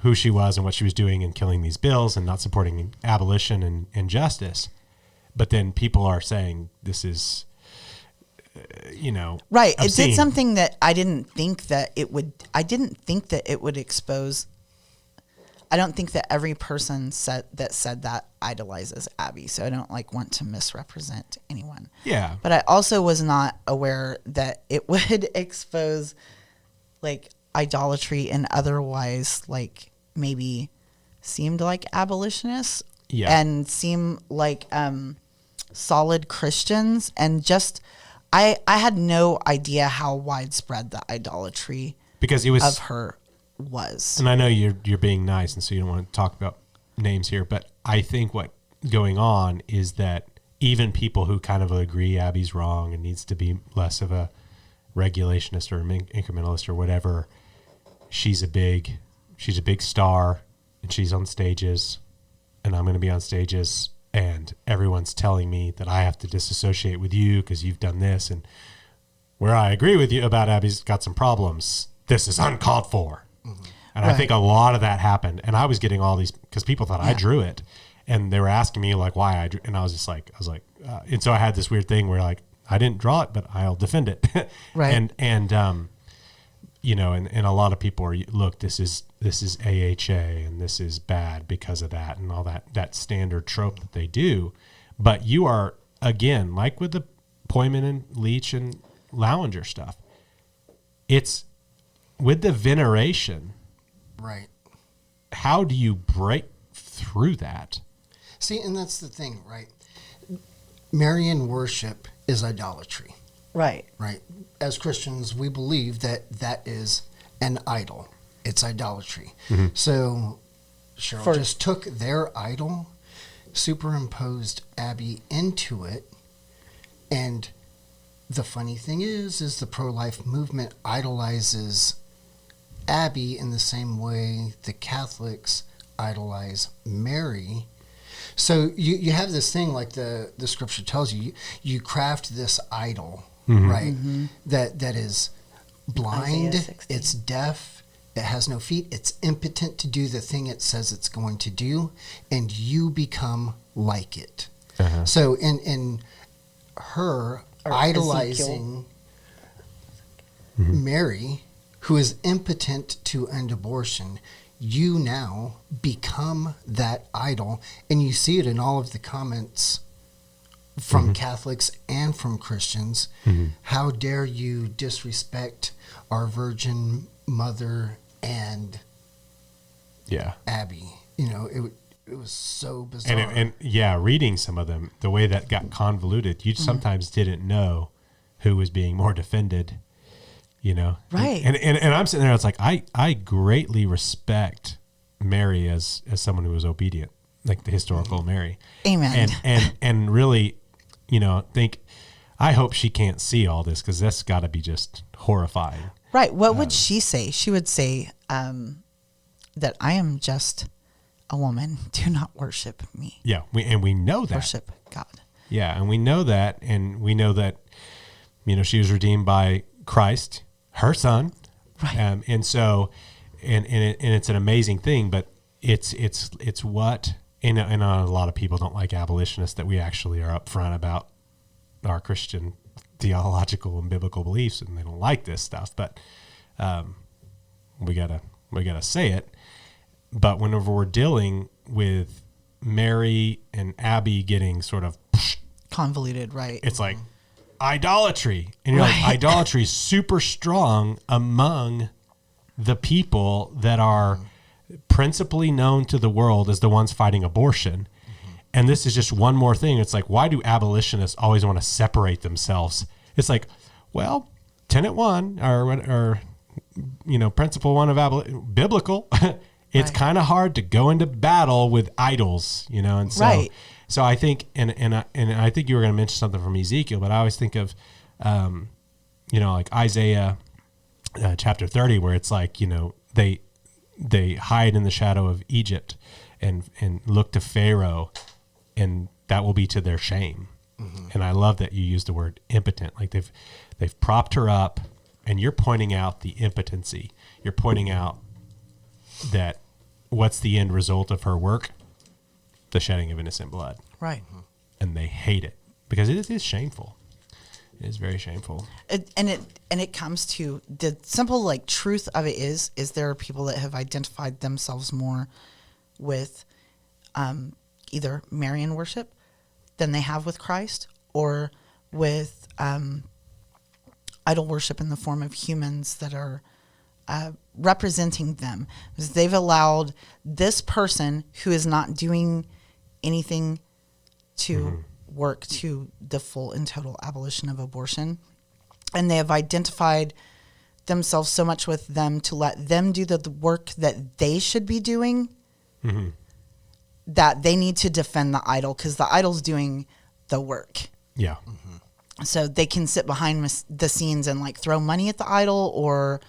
who she was and what she was doing in killing these bills and not supporting abolition and justice. But then people are saying this is, right. obscene. It did something that I didn't think that it would expose. I don't think that every person said that idolizes Abby. So I don't like want to misrepresent anyone. Yeah. But I also was not aware that it would expose like idolatry and otherwise like maybe seemed like abolitionists and seem like solid Christians, and just I had no idea how widespread the idolatry because it was of her was. And I know you're being nice, and so you don't want to talk about names here, but I think what's going on is that even people who kind of agree Abby's wrong and needs to be less of a regulationist or incrementalist or whatever, she's a big star, and she's on stages, and I'm going to be on stages, and everyone's telling me that I have to disassociate with you because you've done this, and where I agree with you about Abby's got some problems, this is uncalled for. Mm-hmm. And I think a lot of that happened, and I was getting all these because people thought I drew it, and they were asking me like why I drew, and I was like, and so I had this weird thing where like I didn't draw it, but I'll defend it, right? And you know, and a lot of people are, look, this is AHA and this is bad because of that and all that standard trope that they do. But you are, again, like with the Poyman and Leach and Lowinger stuff, it's with the veneration. Right. How do you break through that? See, and that's the thing, right? Marian worship is idolatry. Right. Right. As Christians, we believe that is an idol. It's idolatry. Mm-hmm. So Cheryl just took their idol, superimposed Abby into it, and the funny thing is the pro-life movement idolizes Abby in the same way the Catholics idolize Mary. So you have this thing like the scripture tells you, you craft this idol, mm-hmm. right? Mm-hmm. That is blind, it's deaf, it has no feet, it's impotent to do the thing it says it's going to do, and you become like it. Uh-huh. So in her idolizing mm-hmm. Mary, who is impotent to end abortion, you now become that idol, and you see it in all of the comments from mm-hmm. Catholics and from Christians. Mm-hmm. How dare you disrespect our Virgin Mother and Abby? You know, it was so bizarre. And reading some of them, the way that got convoluted, you mm-hmm. sometimes didn't know who was being more defended. You know, right? And I'm sitting there. It's like I greatly respect Mary as someone who was obedient, like the historical Mary. Amen. And really, you know, I hope she can't see all this because that's got to be just horrifying. Right. What would she say? She would say that I am just a woman. Do not worship me. Yeah, we know that. Worship God. Yeah, and we know that, you know, she was redeemed by Christ, her son, right? And so, and it's an amazing thing, but it's what, and a lot of people don't like abolitionists, that we actually are upfront about our Christian theological and biblical beliefs, and they don't like this stuff, but we gotta say it. But whenever we're dealing with Mary and Abby getting sort of convoluted, right? It's like idolatry, and you're like, idolatry is super strong among the people that are principally known to the world as the ones fighting abortion. Mm-hmm. And this is just one more thing. It's like, why do abolitionists always want to separate themselves? It's like, well, tenet one or you know, principle one of biblical. It's kind of hard to go into battle with idols, you know, and so. So I think, and I think you were going to mention something from Ezekiel, but I always think of, you know, like Isaiah chapter 30, where it's like, you know, they hide in the shadow of Egypt and look to Pharaoh, and that will be to their shame. Mm-hmm. And I love that you use the word impotent. Like they've propped her up, and you're pointing out the impotency. You're pointing out that what's the end result of her work? The shedding of innocent blood. Right. And they hate it because it is shameful. It is very shameful. And it comes to the simple like truth of it is there are people that have identified themselves more with either Marian worship than they have with Christ, or with idol worship in the form of humans that are representing them. Because they've allowed this person who is not doing anything to work to the full and total abolition of abortion, and they have identified themselves so much with them to let them do the work that they should be doing, that they need to defend the idol because the idol's doing the work. Yeah. So they can sit behind the scenes and like throw money at the idol, or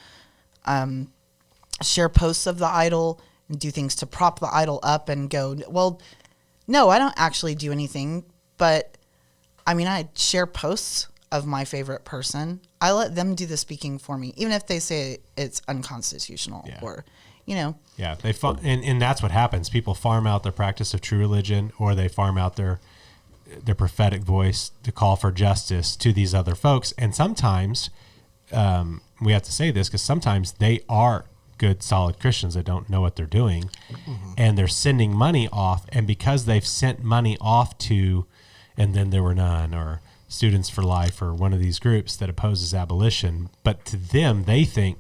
share posts of the idol and do things to prop the idol up and go, well, no, I don't actually do anything. But I mean, I share posts of my favorite person. I let them do the speaking for me, even if they say it's unconstitutional or, you know. Yeah, and that's what happens. People farm out their practice of true religion, or they farm out their prophetic voice to call for justice to these other folks. And sometimes we have to say this because sometimes they are good, solid Christians that don't know what they're doing, and they're sending money off. And because they've sent money off to, and then there were none, or Students for Life, or one of these groups that opposes abolition, but to them, they think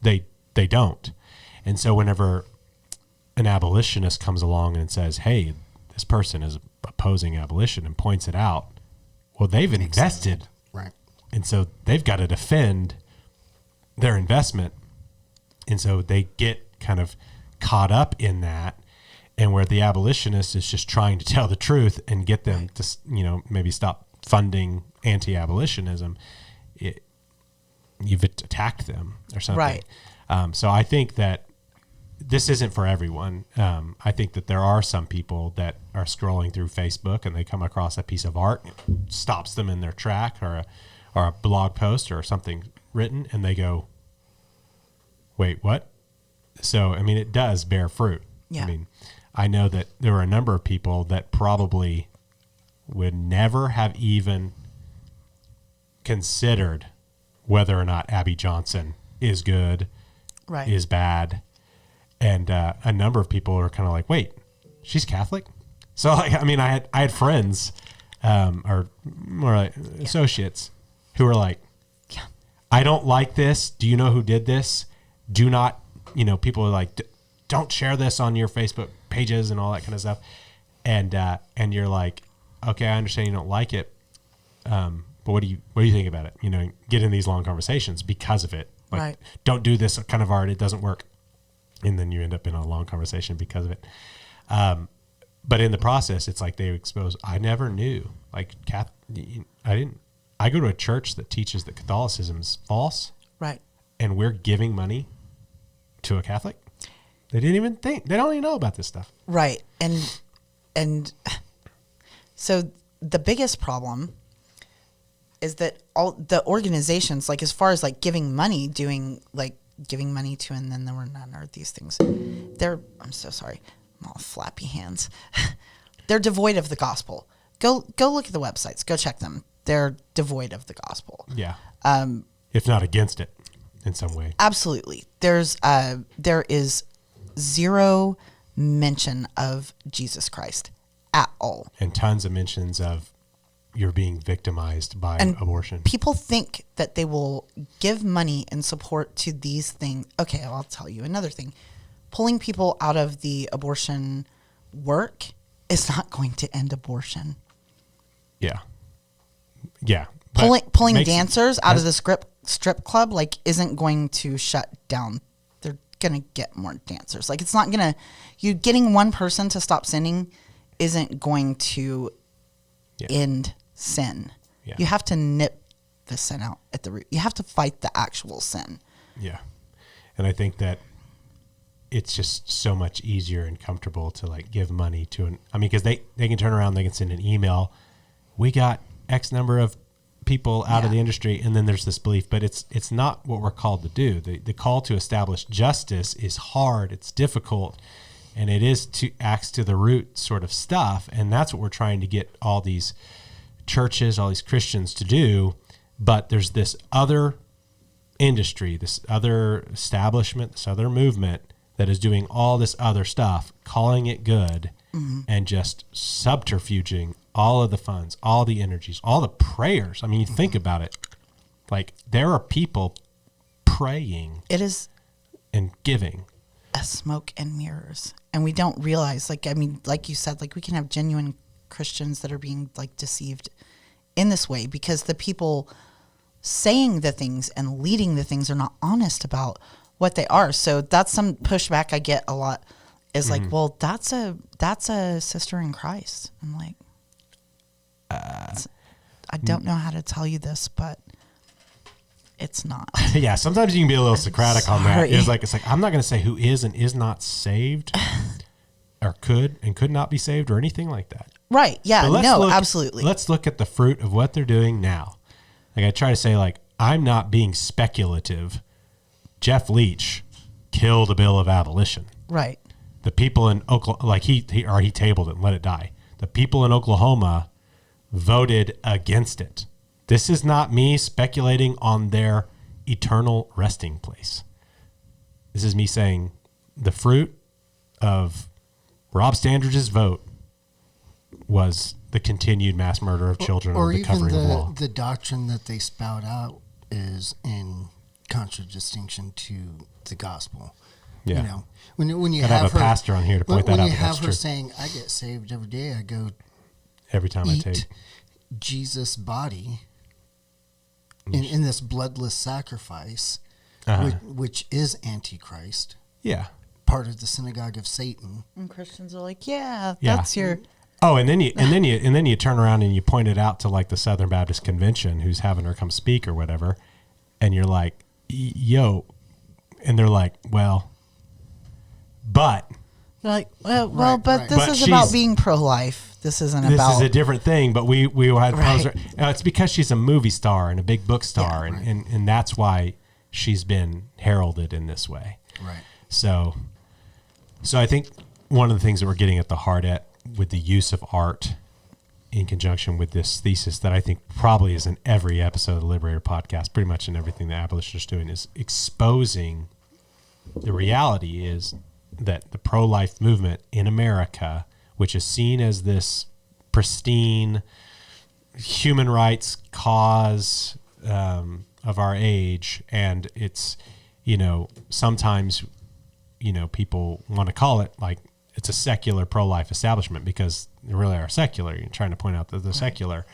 they don't. And so whenever an abolitionist comes along and says, hey, this person is opposing abolition, and points it out, well, they've invested. Right. And so they've got to defend their investment. And so they get kind of caught up in that. And where the abolitionist is just trying to tell the truth and get them to, you know, maybe stop funding anti-abolitionism, you've attacked them or something. Right. So I think that this isn't for everyone. I think that there are some people that are scrolling through Facebook and they come across a piece of art, it stops them in their track, or a blog post or something written, and they go, wait, what? So, I mean, it does bear fruit. Yeah. I mean, I know that there were a number of people that probably would never have even considered whether or not Abby Johnson is good, Right. is bad. And a number of people are kind of like, wait, she's Catholic? So, like, I mean, I had friends, or more like associates, who were like, I don't like this. Do you know who did this? Do not, you know, people are like, don't share this on your Facebook pages and all that kind of stuff. And you're like, okay, I understand you don't like it. But what do you think about it? You know, get in these long conversations because of it. Like, Right. Don't do this kind of art. It doesn't work. And then you end up in a long conversation because of it. But in the process, it's like they expose, I never knew. Like, I go to a church that teaches that Catholicism is false. Right. And we're giving money to a Catholic. They didn't even think, they don't even know about this stuff. Right. And so the biggest problem is that all the organizations, like as far as like giving money, doing like giving money to, and then there were none, or these things, I'm so sorry, I'm all flappy hands. They're devoid of the gospel. Go look at the websites, go check them. They're devoid of the gospel. Yeah. If not against it in some way. Absolutely. There is zero mention of Jesus Christ at all. And tons of mentions of you're being victimized by abortion. People think that they will give money and support to these things. Okay, I'll tell you another thing. Pulling people out of the abortion work is not going to end abortion. Yeah. Yeah. Pulling dancers out of the strip club like isn't going to shut down. They're going to get more dancers. Like, it's not going to, you getting one person to stop sinning isn't going to end sin. Yeah. You have to nip the sin out at the root. You have to fight the actual sin. Yeah. And I think that it's just so much easier and comfortable to like give money to because they can turn around, they can send an email. We got X number of people out of the industry, and then there's this belief, but it's not what we're called to do. The call to establish justice is hard, it's difficult, and it is to axe to the root sort of stuff, and that's what we're trying to get all these churches, all these Christians to do. But there's this other industry, this other establishment, this other movement that is doing all this other stuff, calling it good, and just subterfuging all of the funds, all the energies, all the prayers. I mean, you think about it. Like, there are people praying. It is and giving. A smoke and mirrors. And we don't realize, like, I mean, like you said, like, we can have genuine Christians that are being, like, deceived in this way because the people saying the things and leading the things are not honest about what they are. So that's some pushback I get a lot is like, well, that's a sister in Christ. I'm like, I don't know how to tell you this, but it's not. Yeah, sometimes you can be a little Socratic on that. Sorry. It's like I'm not going to say who is and is not saved, or could and could not be saved, or anything like that. Right? Yeah. But No. Absolutely. Let's look at the fruit of what they're doing now. Like I try to say, like I'm not being speculative. Jeff Leach killed a bill of abolition. Right. The people in Oklahoma, like he tabled it and let it die. The people in Oklahoma voted against it. This is not me speculating on their eternal resting place. This is me saying the fruit of Rob Standridge's vote was the continued mass murder of children or the covering of law. The doctrine that they spout out is in contradistinction to the gospel. Yeah. You know, when you Gotta have have a her, pastor on here to point that when out. you But have that's her true. saying, "I get saved every day. I go Every time I eat take, Jesus' body in this bloodless sacrifice, Uh-huh. which is Antichrist, yeah. part of the synagogue of Satan." And Christians are like, yeah, Yeah. that's your. Oh, and then you turn around and you point it out to like the Southern Baptist Convention who's having her come speak or whatever, and you're like, yo, and they're like, well, but They're like, well, Right, but right. this But is she's- about being pro-life. This isn't this about. is a different thing. But we had Right. it's because she's a movie star and a big book star, Yeah, and that's why she's been heralded in this way. Right. So I think one of the things that we're getting at the heart at with the use of art in conjunction with this thesis that I think probably is in every episode of the Liberator podcast, pretty much in everything the abolitionists are doing, is exposing the reality is that the pro-life movement in America, which is seen as this pristine human rights cause of our age, and it's, sometimes, people want to call it like it's a secular pro-life establishment because they really are secular. You're trying to point out that they're secular.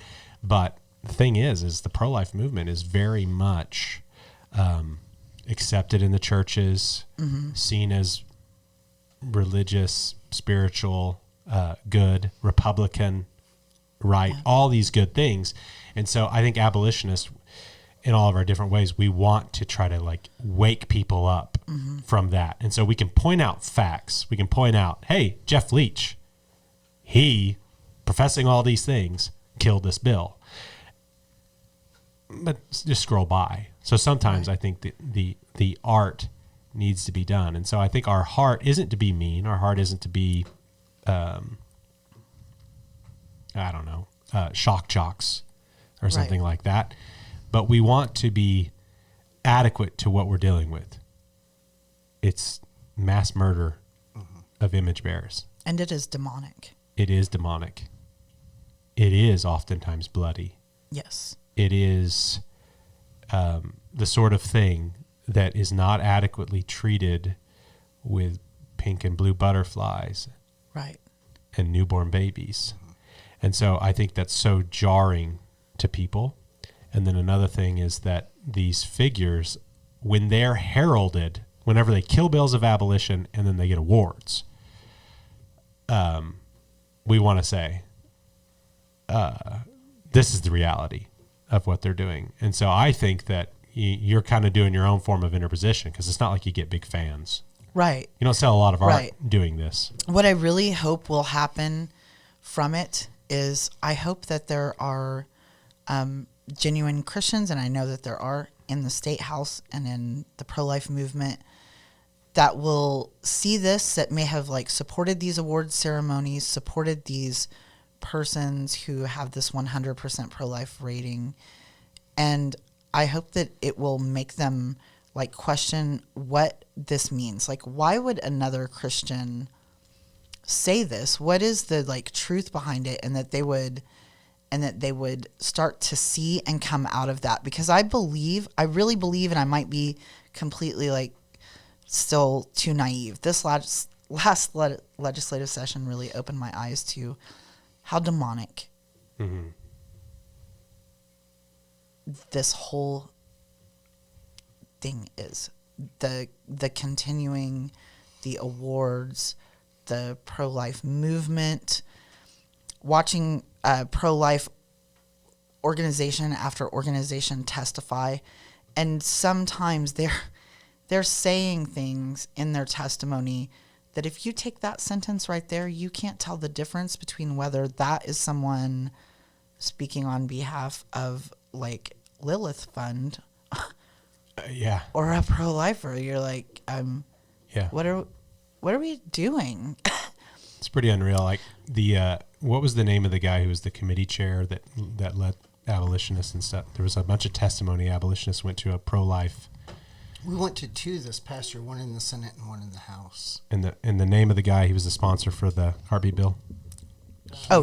But the thing is the pro-life movement is very much accepted in the churches, seen as religious, spiritual, good, Republican, right, all these good things. And so I think abolitionists, in all of our different ways, we want to try to like wake people up from that. And so we can point out facts. We can point out, hey, Jeff Leach, he, professing all these things, killed this bill. But just scroll by. So sometimes I think the art needs to be done. And so I think our heart isn't to be mean. Our heart isn't to be, shock jocks or something like that. But we want to be adequate to what we're dealing with. It's mass murder of image bearers. And it is demonic. It is demonic. It is oftentimes bloody. Yes. It is the sort of thing that is not adequately treated with pink and blue butterflies Right. and newborn babies. And so I think that's so jarring to people. And then another thing is that these figures, when they're heralded, whenever they kill bills of abolition and then they get awards, we want to say, this is the reality of what they're doing. And so I think that you're kind of doing your own form of interposition because it's not like you get big fans. Right. You don't sell a lot of art Right. doing this. What I really hope will happen from it is I hope that there are genuine Christians, and I know that there are in the state house and in the pro-life movement, that will see this, that may have like supported these awards ceremonies, supported these persons who have this 100% pro-life rating. And I hope that it will make them like question what this means. Like, why would another Christian say this? What is the like truth behind it? And that they would start to see and come out of that. Because I really believe, and I might be completely like still too naive. This last legislative session really opened my eyes to how demonic this whole thing is. The continuing, the awards, the pro-life movement, watching pro-life organization after organization testify, and sometimes they're saying things in their testimony that if you take that sentence right there, you can't tell the difference between whether that is someone speaking on behalf of like Lilith Fund or a pro-lifer. You're like, what are we doing? It's pretty unreal. Like what was the name of the guy who was the committee chair that led abolitionists and stuff? There was a bunch of testimony. Abolitionists went to a pro-life. We went to two this past year, one in the Senate and one in the House. And the name of the guy, he was the sponsor for the heartbeat bill.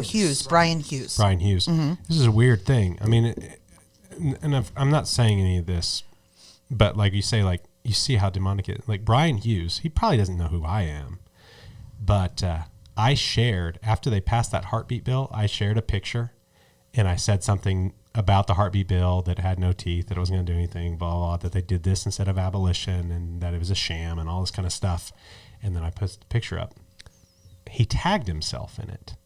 Hughes, Brian Hughes. Brian Hughes. Mm-hmm. This is a weird thing. I mean, I'm not saying any of this, but like you say, like you see how demonic it is. Like Brian Hughes, he probably doesn't know who I am, but I shared, after they passed that heartbeat bill, I shared a picture and I said something about the heartbeat bill that had no teeth, that it wasn't going to do anything, blah, blah, blah, that they did this instead of abolition and that it was a sham and all this kind of stuff. And then I posted the picture up. He tagged himself in it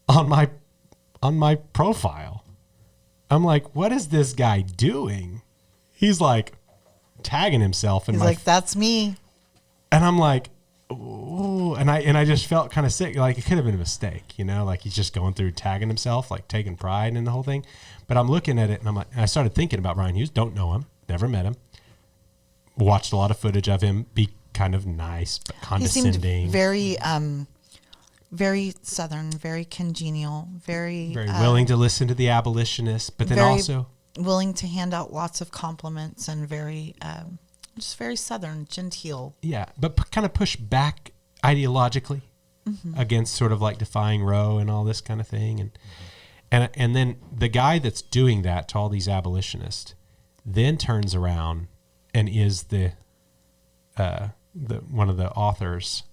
on my profile. I'm like, what is this guy doing? He's like tagging himself. He's like, that's me. And I'm like, ooh, and I just felt kind of sick. Like it could have been a mistake, you know, like he's just going through tagging himself, like taking pride in the whole thing. But I'm looking at it and I started thinking about Brian Hughes. Don't know him, never met him. Watched a lot of footage of him be kind of nice, but condescending. He seemed very Southern, very congenial, very willing to listen to the abolitionists, but then also willing to hand out lots of compliments and very just very Southern, genteel. Yeah, but kind of push back ideologically against sort of like defying Roe and all this kind of thing. And then the guy that's doing that to all these abolitionists then turns around and is the one of the authors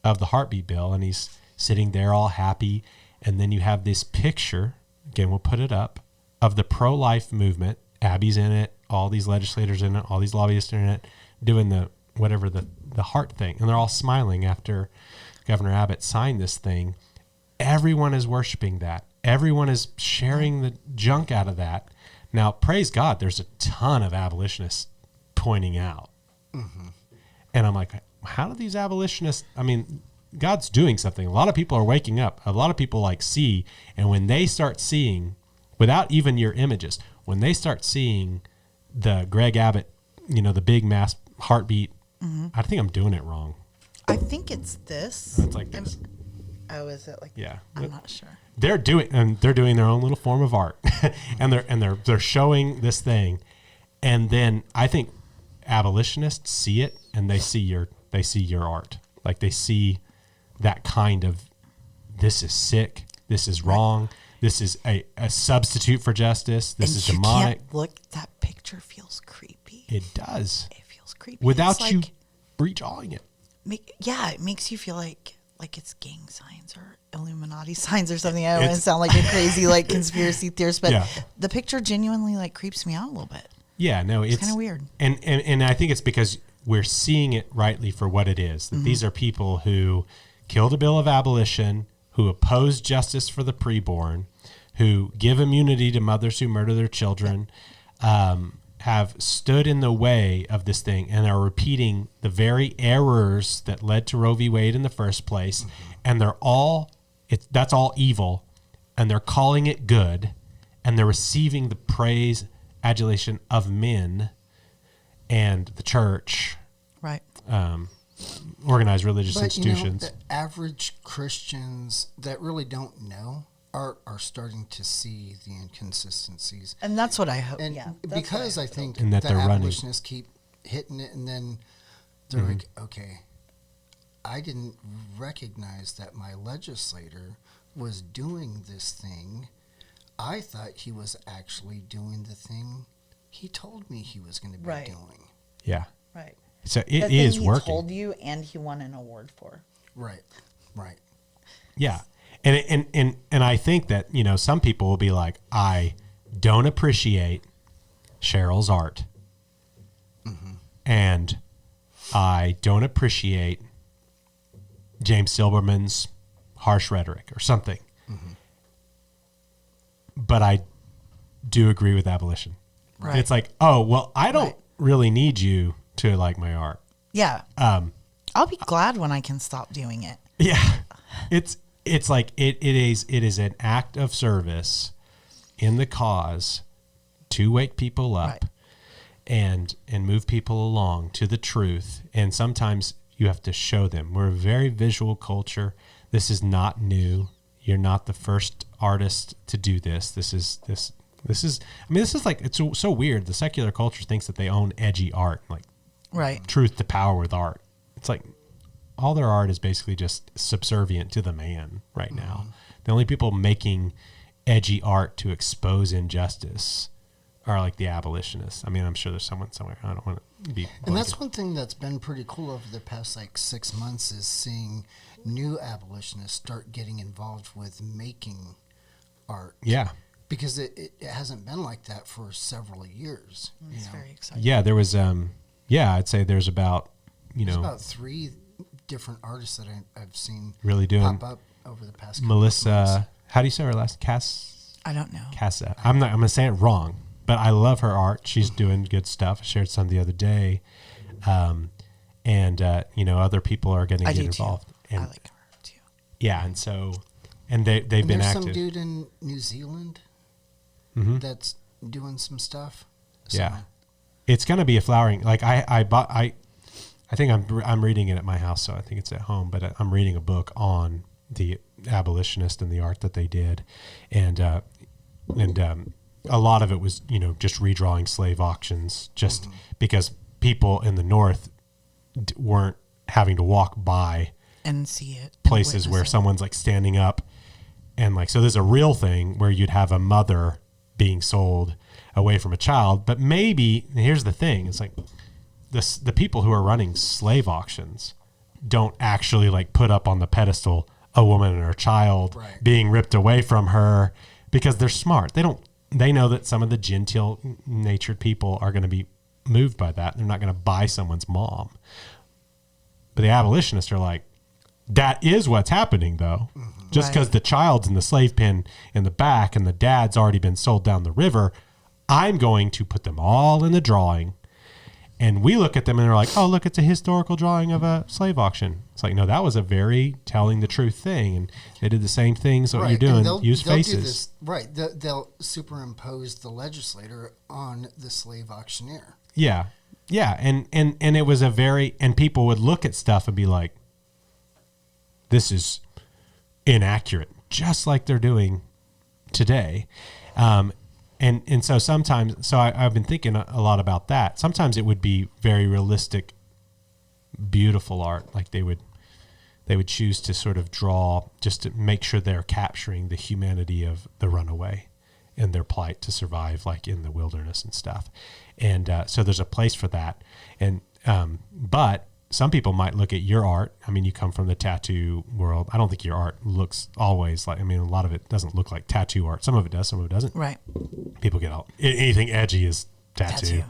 of the heartbeat bill, and he's sitting there all happy. And then you have this picture, again, we'll put it up, of the pro-life movement. Abby's in it, all these legislators in it, all these lobbyists in it, doing the heart thing. And they're all smiling after Governor Abbott signed this thing. Everyone is worshiping that. Everyone is sharing the junk out of that. Now, praise God, there's a ton of abolitionists pointing out. Mm-hmm. And I'm like, how do these abolitionists, I mean, God's doing something. A lot of people are waking up. A lot of people like see, and when they start seeing, without even your images, when they start seeing the Greg Abbott, you know, the big mass heartbeat, I think I'm doing it wrong. I think it's this. It's like this. Oh, is it like? Yeah, I'm not sure. They're doing their own little form of art, and they're showing this thing, and then I think abolitionists see it and they see your art, like they see that kind of, this is sick, this is wrong, this is a substitute for justice, this is demonic. Can't look, that picture feels creepy. It does. It feels creepy without you redrawing it. It makes you feel like it's gang signs or Illuminati signs or something. I don't want to sound like a crazy like conspiracy theorist, but the picture genuinely like creeps me out a little bit. Yeah, no, it's kind of weird. And I think it's because we're seeing it rightly for what it is. That these are people who killed a bill of abolition, who oppose justice for the preborn, who give immunity to mothers who murder their children, have stood in the way of this thing and are repeating the very errors that led to Roe v. Wade in the first place. And that's all evil, and they're calling it good, and they're receiving the praise, adulation of men and the church, right? Organized religious but, institutions. You know, the average Christians that really don't know are starting to see the inconsistencies, and that's what I hope. And because I think and that the they're abolitionists keep hitting it, and then they're like, okay, I didn't recognize that my legislator was doing this thing. I thought he was actually doing the thing he told me he was going to be Right. doing. Yeah. Right. So The it thing is he working. told you, and he won an award for. Right. Yeah. And I think that, you know, some people will be like, I don't appreciate Cheryl's art. And I don't appreciate James Silberman's harsh rhetoric or something. But I do agree with abolition. Right. It's like, oh, well, I don't Right. really need you to like my art. Yeah. I'll be glad when I can stop doing it. Yeah. It's like it is an act of service in the cause to wake people up Right. and move people along to the truth. And sometimes you have to show them. We're a very visual culture. This is not new. You're not the first artist to do this. This is like, it's so weird. The secular culture thinks that they own edgy art, like Right. truth to power with art. It's like all their art is basically just subservient to the man right now. The only people making edgy art to expose injustice are like the abolitionists. I mean, I'm sure there's someone somewhere. I don't want to be. And that's one thing that's been pretty cool over the past like 6 months is seeing new abolitionists start getting involved with making art. Yeah. Because it hasn't been like that for several years. It's very exciting. Yeah. There was, I'd say there's about, There's about 3 different artists that I've seen really doing pop up over the past couple of months. Melissa. How do you say her last? I don't know. Casa. I'm going to say it wrong, but I love her art. She's doing good stuff. I shared some the other day. Other people are getting I do involved. too. And I like her too. yeah. And so, and they've And been there's active. some dude in New Zealand Mhm. that's doing some stuff. Yeah. It's going to be a flowering, like I think I'm reading it at my house. So I think it's at home, but I'm reading a book on the abolitionist and the art that they did. And a lot of it was, just redrawing slave auctions, just because people in the North weren't having to walk by And see it. and places where witness it. someone's like standing up and like, so there's a real thing where you'd have a mother being sold away from a child. But maybe, here's the thing, it's like the people who are running slave auctions don't actually like put up on the pedestal a woman and her child Right. being ripped away from her, because they're smart. They know that some of the genteel natured people are going to be moved by that. They're not going to buy someone's mom. But the abolitionists are like, that is what's happening though. Just Right. because the child's in the slave pen in the back and the dad's already been sold down the river, I'm going to put them all in the drawing. And we look at them and they're like, oh, look, it's a historical drawing of a slave auction. It's like, no, that was a very telling the truth thing. And they did the same things that you're and doing. they'll Use do faces. this- right. They'll superimpose the legislator on the slave auctioneer. Yeah. Yeah. And it was and people would look at stuff and be like, this is inaccurate, just like they're doing today. And so sometimes, I've been thinking a lot about that. Sometimes it would be very realistic, beautiful art. Like they would choose to sort of draw just to make sure they're capturing the humanity of the runaway and their plight to survive, like in the wilderness and stuff. And so there's a place for that. And but some people might look at your art. I mean, you come from the tattoo world. I don't think your art looks always like, a lot of it doesn't look like tattoo art. Some of it does, some of it doesn't. Right. People get anything edgy is tattoo.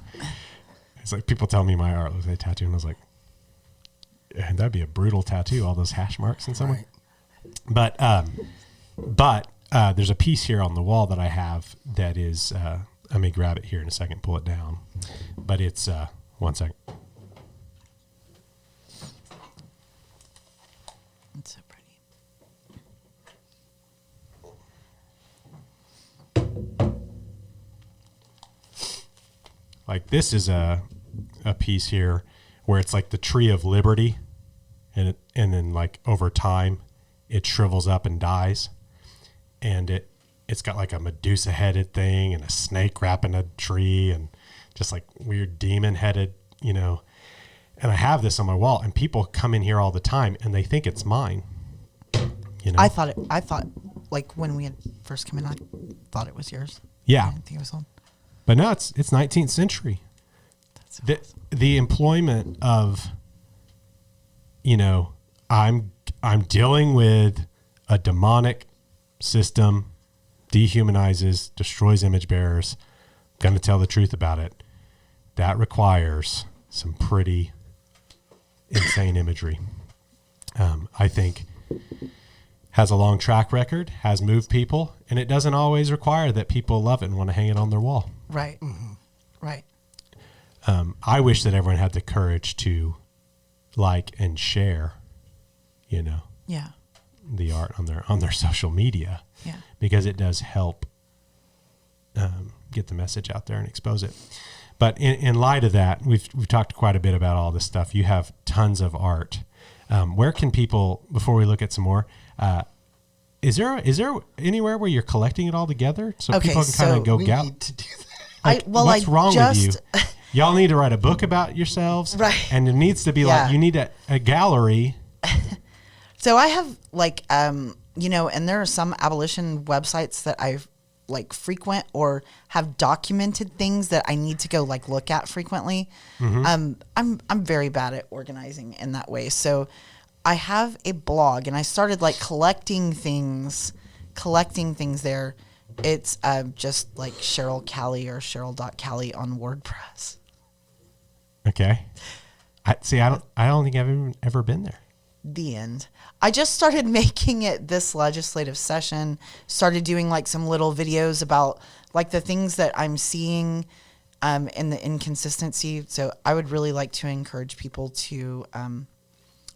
It's like people tell me my art looks like tattoo, and I was like, yeah, that'd be a brutal tattoo, all those hash marks and something. Right. But there's a piece here on the wall that I have that is, I may grab it here in a second, pull it down. But it's, one second. It's so pretty. Like this is a piece here where it's like the tree of liberty, and then like over time it shrivels up and dies, and it's got like a Medusa headed thing and a snake wrapping a tree and just like weird demon headed you know, and I have this on my wall, and people come in here all the time, and they think it's mine. You know, I thought like when we had first come in, I thought it was yours. Yeah. I didn't think it was on. but no, it's 19th century. That's so awesome. The employment of, you know, I'm dealing with a demonic system, dehumanizes, destroys image bearers. Going to tell the truth about it. That requires some pretty insane imagery. I think has a long track record, has moved people, and it doesn't always require that people love it and want to hang it on their wall. Right. Mm-hmm. Right. I wish that everyone had the courage to like and share, you know, Yeah. the art on their social media, Yeah. because it does help get the message out there and expose it. But in light of that, we've talked quite a bit about all this stuff. You have tons of art. Where can people, before we look at some more, is there anywhere where you're collecting it all together so Okay, people can kind so of go We gal? need to do that. What's wrong with you? Y'all need to write a book about yourselves, Right. And it needs to be Yeah. like, you need a gallery. So I have like, you know, and there are some abolition websites that I like frequent or have documented things that I need to go like look at frequently. I'm very bad at organizing in that way. So I have a blog and I started like collecting things there. It's just like Cheryl Cali or Cheryl.Cali on WordPress. Okay. I don't think I've ever been there. The end. I just started making it this legislative session, started doing like some little videos about like the things that I'm seeing and the inconsistency. So I would really like to encourage people to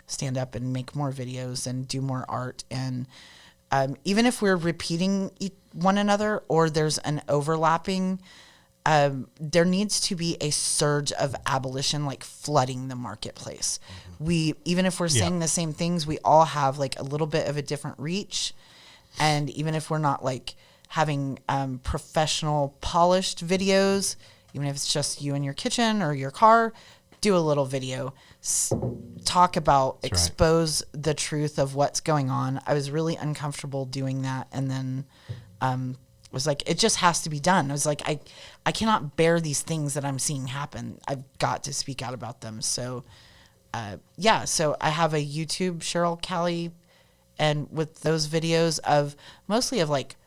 stand up and make more videos and do more art. And even if we're repeating one another or there's an overlapping, there needs to be a surge of abolition, like flooding the marketplace. Even if we're saying the same things, we all have like a little bit of a different reach. And even if we're not like having professional polished videos, even if it's just you in your kitchen or your car, do a little video, talk about, That's expose the truth of what's going on. I was really uncomfortable doing that. And then, was like, it just has to be done. I was like, I cannot bear these things that I'm seeing happen. I've got to speak out about them. So, so I have a YouTube, Cheryl Cali, and with those videos of mostly of like,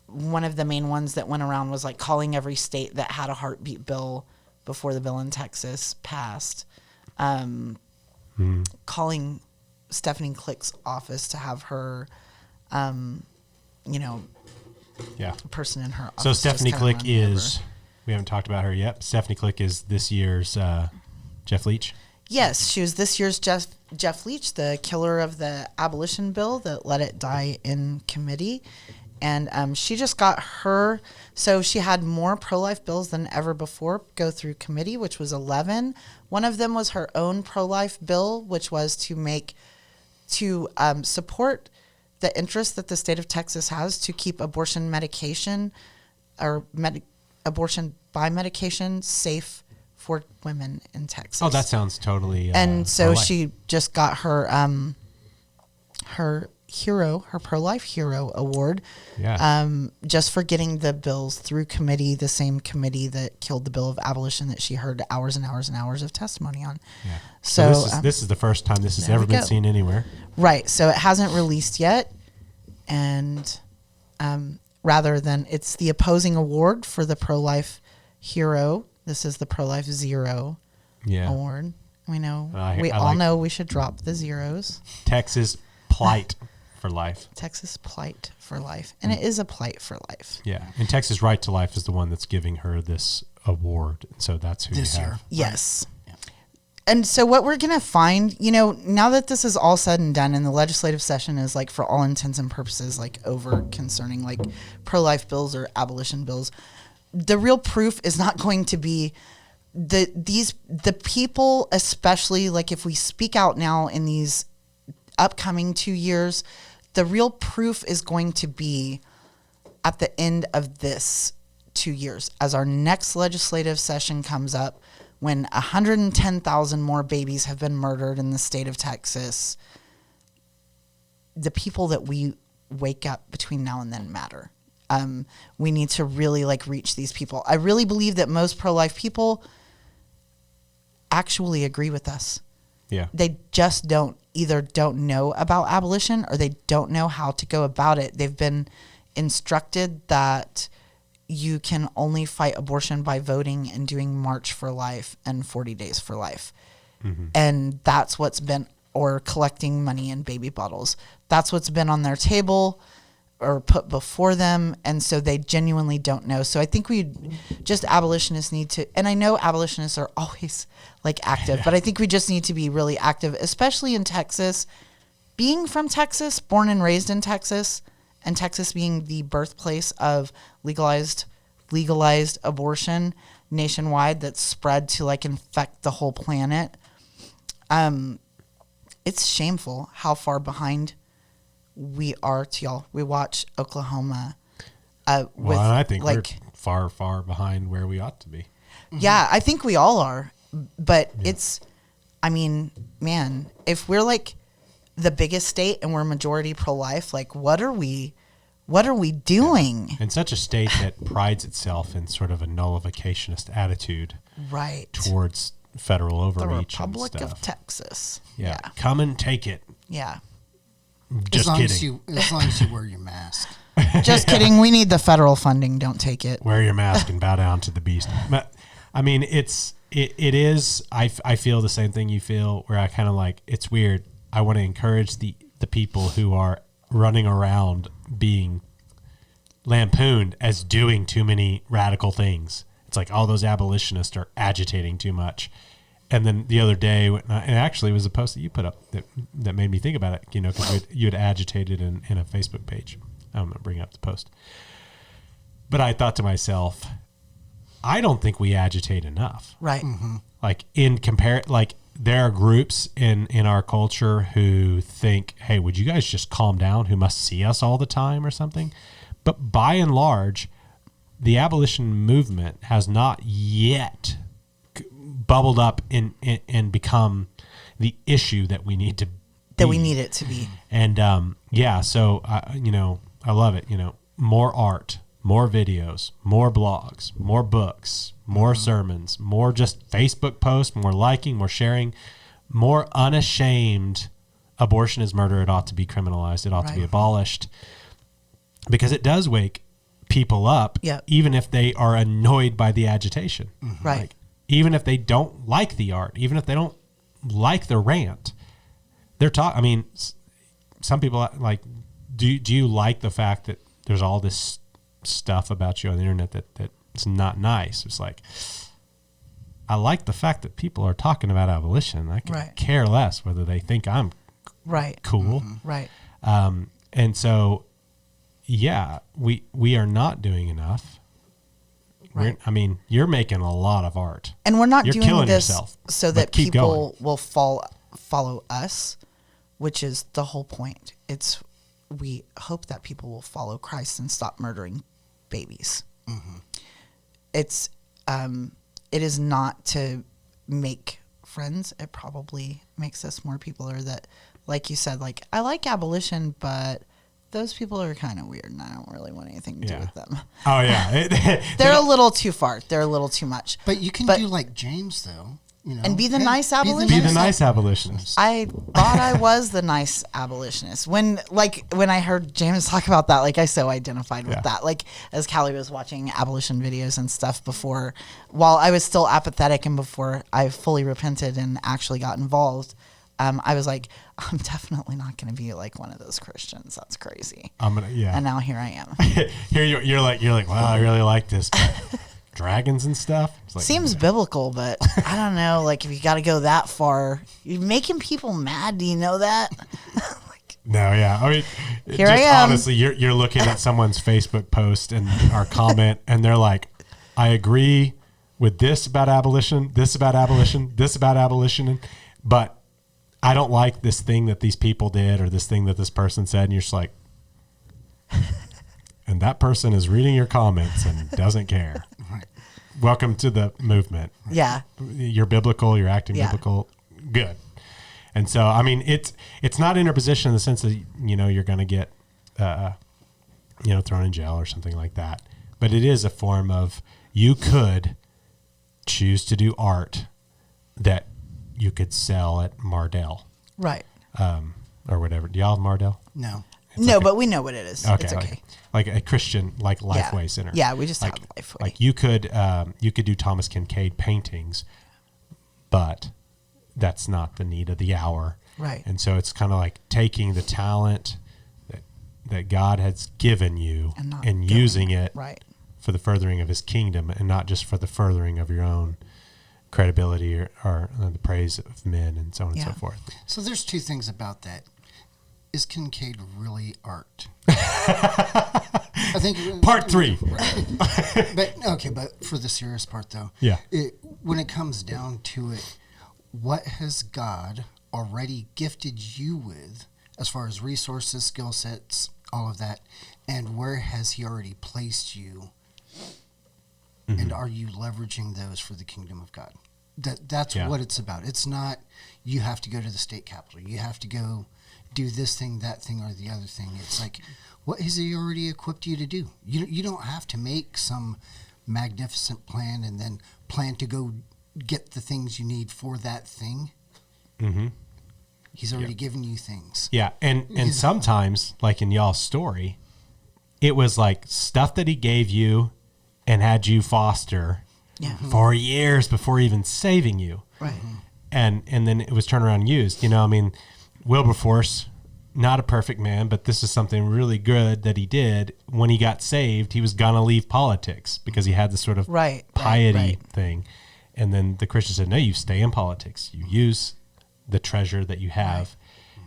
one of the main ones that went around was like calling every state that had a heartbeat bill before the bill in Texas passed, calling Stephanie Klick's office to have her, person in her office. So Stephanie just kinda Klick run me is, over. we haven't talked about her yet. Stephanie Klick is this year's Jeff Leach. Yes, she was this year's Jeff Leach, the killer of the abolition bill that let it die in committee. And she just got her, so she had more pro-life bills than ever before go through committee, which was 11. One of them was her own pro-life bill, which was to support the interest that the state of Texas has to keep abortion medication or abortion by medication safe for women in Texas. Oh, that sounds totally. And so pro-life. she just got her her pro-life hero award, just for getting the bills through committee, the same committee that killed the bill of abolition that she heard hours and hours and hours of testimony on. Yeah. So this is the first time this has there ever we been go. seen anywhere. Right. So it hasn't released yet. And rather than, it's the opposing award for the pro-life hero. This is the pro-life zero award. We know. We all know we should drop the zeros. Texas plight for life. Texas plight for life. And it is a plight for life. Yeah. And Texas Right to Life is the one that's giving her this award. So that's who This you have. year. Yes. And so what we're going to find, now that this is all said and done and the legislative session is like for all intents and purposes, like over concerning like pro-life bills or abolition bills, the real proof is not going to be the people, especially like if we speak out now in these upcoming 2 years, the real proof is going to be at the end of this 2 years. As our next legislative session comes up, when 110,000 more babies have been murdered in the state of Texas, the people that we wake up between now and then matter. We need to really reach these people. I really believe that most pro-life people actually agree with us. Yeah. They just don't know about abolition, or they don't know how to go about it. They've been instructed that you can only fight abortion by voting and doing March for Life and 40 Days for Life. Mm-hmm. And that's what's been, or collecting money in baby bottles. That's what's been on their table or put before them. And so they genuinely don't know. So I think abolitionists need to, and I know abolitionists are always active, but I think we just need to be really active, especially in Texas. Being from Texas, born and raised in Texas, and Texas being the birthplace of legalized abortion nationwide that's spread to infect the whole planet. It's shameful how far behind we are to y'all. We watch Oklahoma. Well, I think we're far, far behind where we ought to be. Yeah, I think we all are. But it's, man, if we're the biggest state and we're majority pro-life, what are we doing? In such a state that prides itself in sort of a nullificationist attitude, right, towards federal overreach, the Republic and stuff. of Texas. Yeah, come and take it. Yeah, just kidding. As long as you wear your mask. Just kidding. We need the federal funding. Don't take it. Wear your mask and bow down to the beast. But it is. I feel the same thing you feel. Where I kind of it's weird. I want to encourage the people who are running around being lampooned as doing too many radical things. It's all those abolitionists are agitating too much. And then the other day, and actually it was a post that you put up that made me think about it, because you had agitated in a Facebook page. I'm going to bring up the post. But I thought to myself, I don't think we agitate enough. Right. Mm-hmm. There are groups in our culture who think, hey, would you guys just calm down, who must see us all the time or something? But by and large, the abolition movement has not yet bubbled up and become the issue that we need to be. That we need it to be. And so I love it. More art, more videos, more blogs, more books, more sermons, more just Facebook posts, more liking, more sharing, more unashamed. Abortion is murder. It ought to be criminalized. It ought to be abolished, because it does wake people up, even if they are annoyed by the agitation. Mm-hmm. Right. Even if they don't like the art, even if they don't like the rant, they're talking. Some people do you like the fact that there's all this stuff about you on the internet that's not nice? It's I like the fact that people are talking about abolition. I can care less whether they think I'm cool. Mm-hmm. Right. And so, we are not doing enough. Right. You're making a lot of art. And we're not You're doing killing this yourself, so that keep people going. will follow us, which is the whole point. We hope that people will follow Christ and stop murdering babies. Mm-hmm. It is not to make friends. It probably makes us more people, or that, like you said, I like abolition, but those people are kind of weird and I don't really want anything to do with them. Oh, yeah. They're a little too far. They're a little too much. But you can do like James, though. And be the nice abolitionist. Be the nice abolitionist. I thought I was the nice abolitionist. When I heard James talk about that, I so identified with that. As Callie was watching abolition videos and stuff before, while I was still apathetic and before I fully repented and actually got involved, I was I'm definitely not going to be one of those Christians. That's crazy. And now here I am. Here you're like, wow, I really like this. Dragons and stuff. Seems biblical, but I don't know. If you got to go that far, you're making people mad. Do you know that? No, yeah. Here I am. Honestly, you're looking at someone's Facebook post and our comment, and they're like, I agree with this about abolition, this about abolition, this about abolition, but I don't like this thing that these people did or this thing that this person said. And you're just like, and that person is reading your comments and doesn't care. Right. welcome to the movement. Yeah. You're biblical. You're acting Yeah. biblical. Good. And so, I mean, it's not interposition in the sense that, you're going to get, thrown in jail or something like that. But it is a form of, you could choose to do art that you could sell at Mardell, Right. or whatever. Do y'all have Mardell? No. No, but we know what it is. It's okay. Like a Christian, like Lifeway Center. Yeah, we just have like, Lifeway. Like you could do Thomas Kincaid paintings, but that's not the need of the hour. Right. And so it's kind of like taking the talent that God has given you and using it right. for the furthering of his kingdom, and not just for the furthering of your own credibility or the praise of men and so on and so forth. So there's two things about that. Is Kincaid really art? I think Part 3. But for the serious part though, when it comes down to it, what has God already gifted you with as far as resources, skill sets, all of that, and where has he already placed you? Mm-hmm. And are you leveraging those for the kingdom of God? That's what it's about. It's not you have to go to the state capitol. You have to go do this thing, that thing, or the other thing. It's like, what has he already equipped you to do? You don't have to make some magnificent plan and then plan to go get the things you need for that thing. Mm-hmm. He's already given you things. Yeah, and sometimes, like in y'all's story, it was like stuff that he gave you and had you foster for years before even saving you. Right. And then it was turned around and used. Wilberforce, not a perfect man, but this is something really good that he did. When he got saved, he was going to leave politics because he had this sort of piety thing. And then the Christian said, no, you stay in politics. You use the treasure that you have.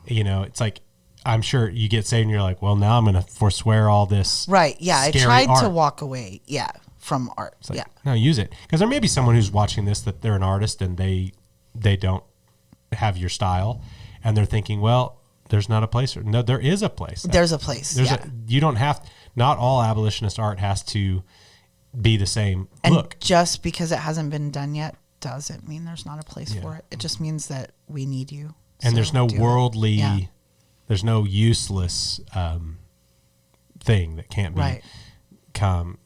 Right. It's like, I'm sure you get saved and you're like, well, now I'm going to forswear all this. Right. Yeah. I tried art. to walk away. Yeah. From art. Like, no, use it. Because there may be someone who's watching this that they're an artist and they don't have your style. And they're thinking, well, there's not a place. No, there is a place. There's a place. You don't have, not all abolitionist art has to be the same look. Just because it hasn't been done yet doesn't mean there's not a place for it. It just means that we need you. And there's no worldly, there's no useless thing that can't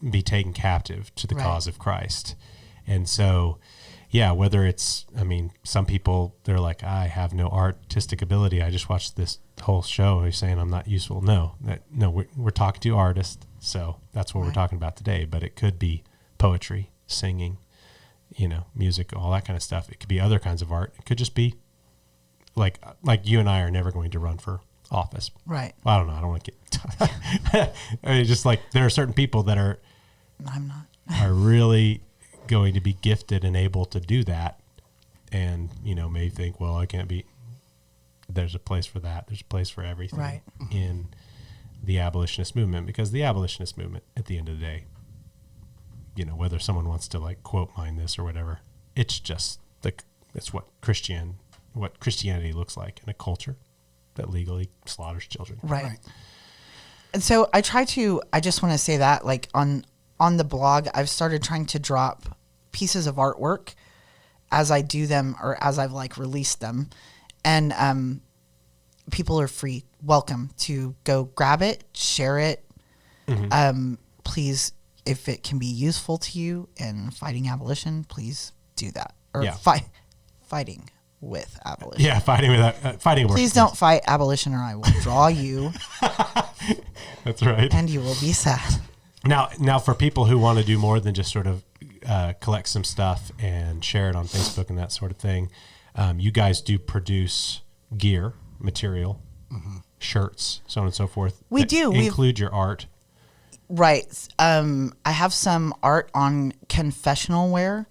be taken captive to the cause of Christ. And so, whether it's, some people, they're like, I have no artistic ability. I just watched this whole show. You're saying I'm not useful. No, we're talking to artists. So that's what we're talking about today. But it could be poetry, singing, music, all that kind of stuff. It could be other kinds of art. It could just be like you and I are never going to run for office. Right. Well, I don't know. I don't want to get, just like there are certain people that are really going to be gifted and able to do that, and may think, well, I can't be. There's a place for that. There's a place for everything in the abolitionist movement, because the abolitionist movement, at the end of the day, whether someone wants to like quote mine this or whatever, it's just it's what Christianity looks like in a culture that legally slaughters children. Right. And so I just want to say that, like, on the blog, I've started trying to drop pieces of artwork as I do them or as I've like released them. And people are welcome to go grab it, share it. Mm-hmm. Please, if it can be useful to you in fighting abolition, please do that. Or fighting with abolition. Yeah, fighting. Please don't fight abolition, or I will draw you. That's right. And you will be sad. Now, for people who want to do more than just sort of collect some stuff and share it on Facebook and that sort of thing, you guys do produce gear, material, shirts, so on and so forth. We do. Include your art. Right. I have some art on confessional wear,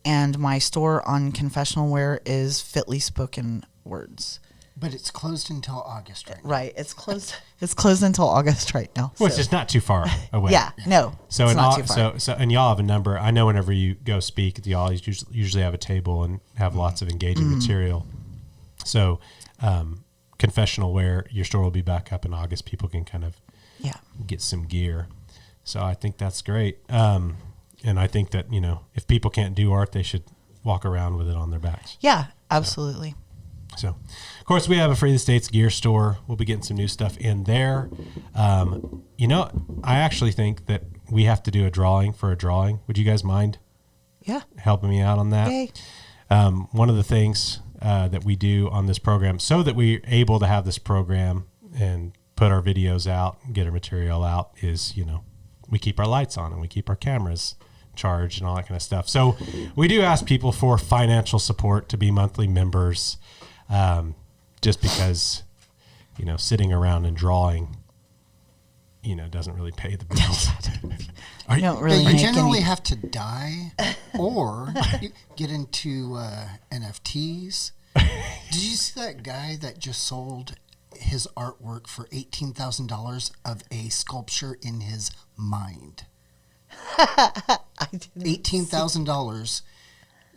and my store on confessional wear is Fitly Spoken Words. But it's closed until August right now. Right. It's closed. It's closed until August right now. Which is not too far away. No. So it's not too far. So and y'all have a number. I know whenever you go speak, y'all usually have a table and have lots of engaging material. So confessional wear, your store will be back up in August. People can kind of get some gear. So I think that's great. And I think that, if people can't do art, they should walk around with it on their backs. Yeah, absolutely. So, of course, we have a Free the States gear store. We'll be getting some new stuff in there. I actually think that we have to do a drawing for a drawing. Would you guys mind Yeah. helping me out on that? Yay. One of the things that we do on this program, so that we're able to have this program and put our videos out, get our material out, is, we keep our lights on and we keep our cameras charged and all that kind of stuff. So we do ask people for financial support to be monthly members, just because, sitting around and drawing, doesn't really pay the bills. You don't really you make generally any. have to die or you get into NFTs. Did you see that guy that just sold his artwork for $18,000 of a sculpture in his mind? I didn't. $18,000.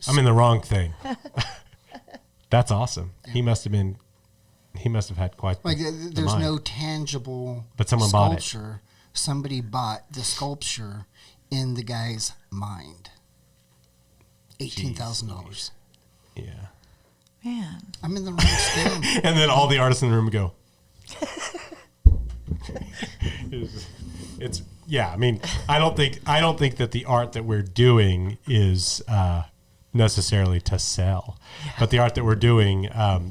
I'm in the wrong thing. That's awesome. He must have had quite Like the there's mind. no tangible But someone bought it. sculpture. Somebody bought the sculpture in the guy's mind. $18,000. Yeah. Man. I'm in the wrong scam. And then all the artists in the room go. it's yeah. I mean, I don't think that the art that we're doing is necessarily to sell, but the art that we're doing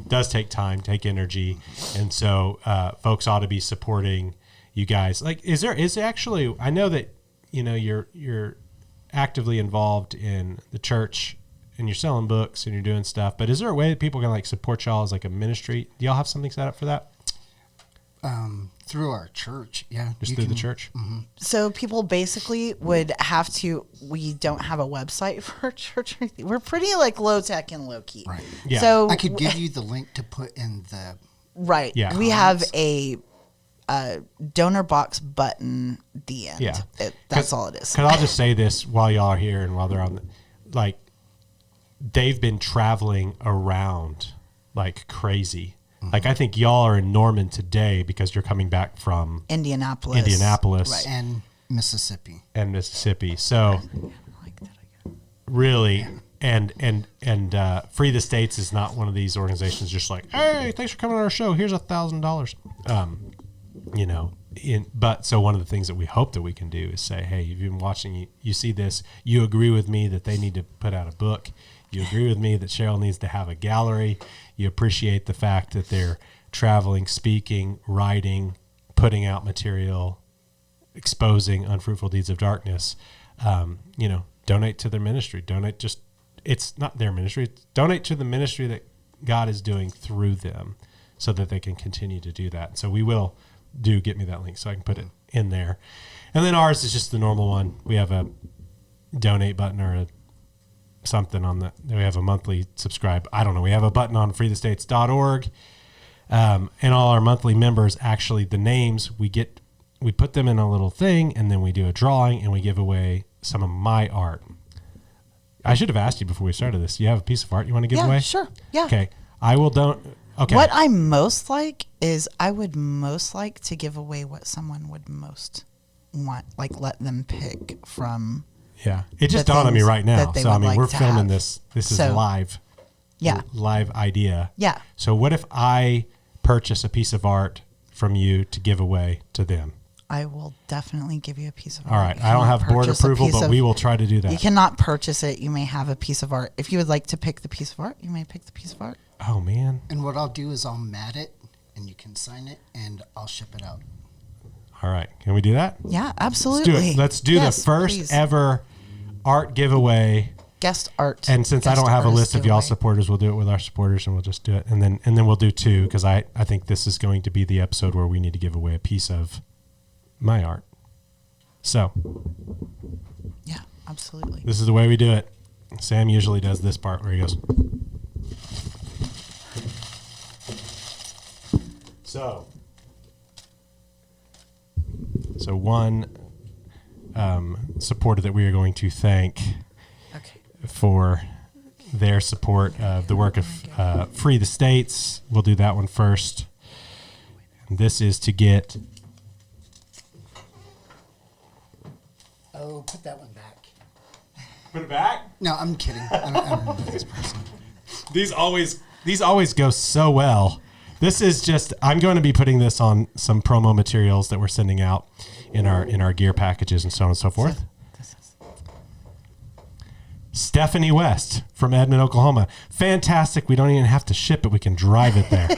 does take time, take energy, and so folks ought to be supporting you guys. Like, is actually? I know that you're actively involved in the church and you're selling books and you're doing stuff, but is there a way that people can support y'all as a ministry? Do y'all have something set up for that? Through our church, yeah. Just you through the can- church? So people basically would have to. We don't have a website for our church or anything. We're pretty low tech and low key. Right. Yeah. So I could give you the link to put in the. right. Yeah. We have a donor box button. The end. Yeah. That's all it is. Because I'll just say this while y'all are here and while they're on, they've been traveling around like crazy. Like, I think y'all are in Norman today because you're coming back from Indianapolis. Indianapolis And Mississippi. and Mississippi. So really, and Free the States is not one of these organizations just like, hey, thanks for coming on our show. Here's $1,000. But so one of the things that we hope that we can do is say, hey, you've been watching, you see this, you agree with me that they need to put out a book. You agree with me that Cheryl needs to have a gallery. You appreciate the fact that they're traveling, speaking, writing, putting out material, exposing unfruitful deeds of darkness. Donate to their ministry. It's not their ministry. Donate to the ministry that God is doing through them so that they can continue to do that. So we will get me that link so I can put it in there. And then ours is just the normal one. We have a donate button or something on we have a monthly subscribe. I don't know. We have a button on freethestates.org. And all our monthly members, actually the names we put them in a little thing and then we do a drawing and we give away some of my art. I should have asked you before we started this. Do you have a piece of art you want to give away? Yeah, sure. Yeah. Okay. I will okay. What I most like is I would most like to give away what someone would most want. Let them pick from. Yeah. It just the dawned on me things right now. that they So, would like we're to filming have. this. This is So- live. Yeah. Live idea. Yeah. So what if I purchase a piece of art from you to give away to them? I will definitely give you a piece of art. All right. You I don't cannot have board purchase a approval, piece but of- we will try to do that. You cannot purchase it. You may have a piece of art. If you would like to pick the piece of art, you may pick the piece of art. Oh, man. And what I'll do is I'll mat it, and you can sign it, and I'll ship it out. All right. Can we do that? Yeah, Let's absolutely. do it. Let's do Yes, the first please. ever art giveaway. guest art. And since I guest don't have a artist list of y'all giveaway. supporters, we'll do it with our supporters and we'll just do it. And then we'll do two because I think this is going to be the episode where we need to give away a piece of my art. So Yeah, absolutely. this is the way we do it. Sam usually does this part where he goes. So one supporter that we are going to thank Okay. for their support of the work of Free the States. We'll do that one first. And this is to get... Oh, put that one back. Put it back. No, I'm kidding. I don't know this person. These always go so well. This is just. I'm going to be putting this on some promo materials that we're sending out in our gear packages and so on and so forth. Stephanie West from Edmond, Oklahoma. Fantastic. We don't even have to ship it. We can drive it there.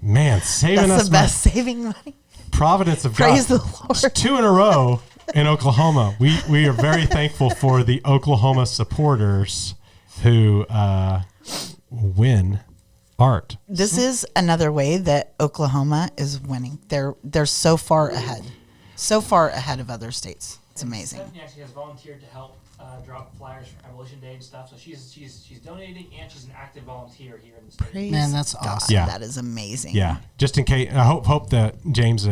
Man, saving That's us the best saving money. Providence of Praise God. the Lord. 2 in a row in Oklahoma. We are very thankful for the Oklahoma supporters who win art. This is another way that Oklahoma is winning. They're so far ahead of other states. It's amazing. Stephanie actually has volunteered to help drop flyers for Abolition Day and stuff. So she's donating and she's an active volunteer here in the state. Praise Man, that's God. awesome. Yeah. That is amazing. Yeah, just in case. I hope that James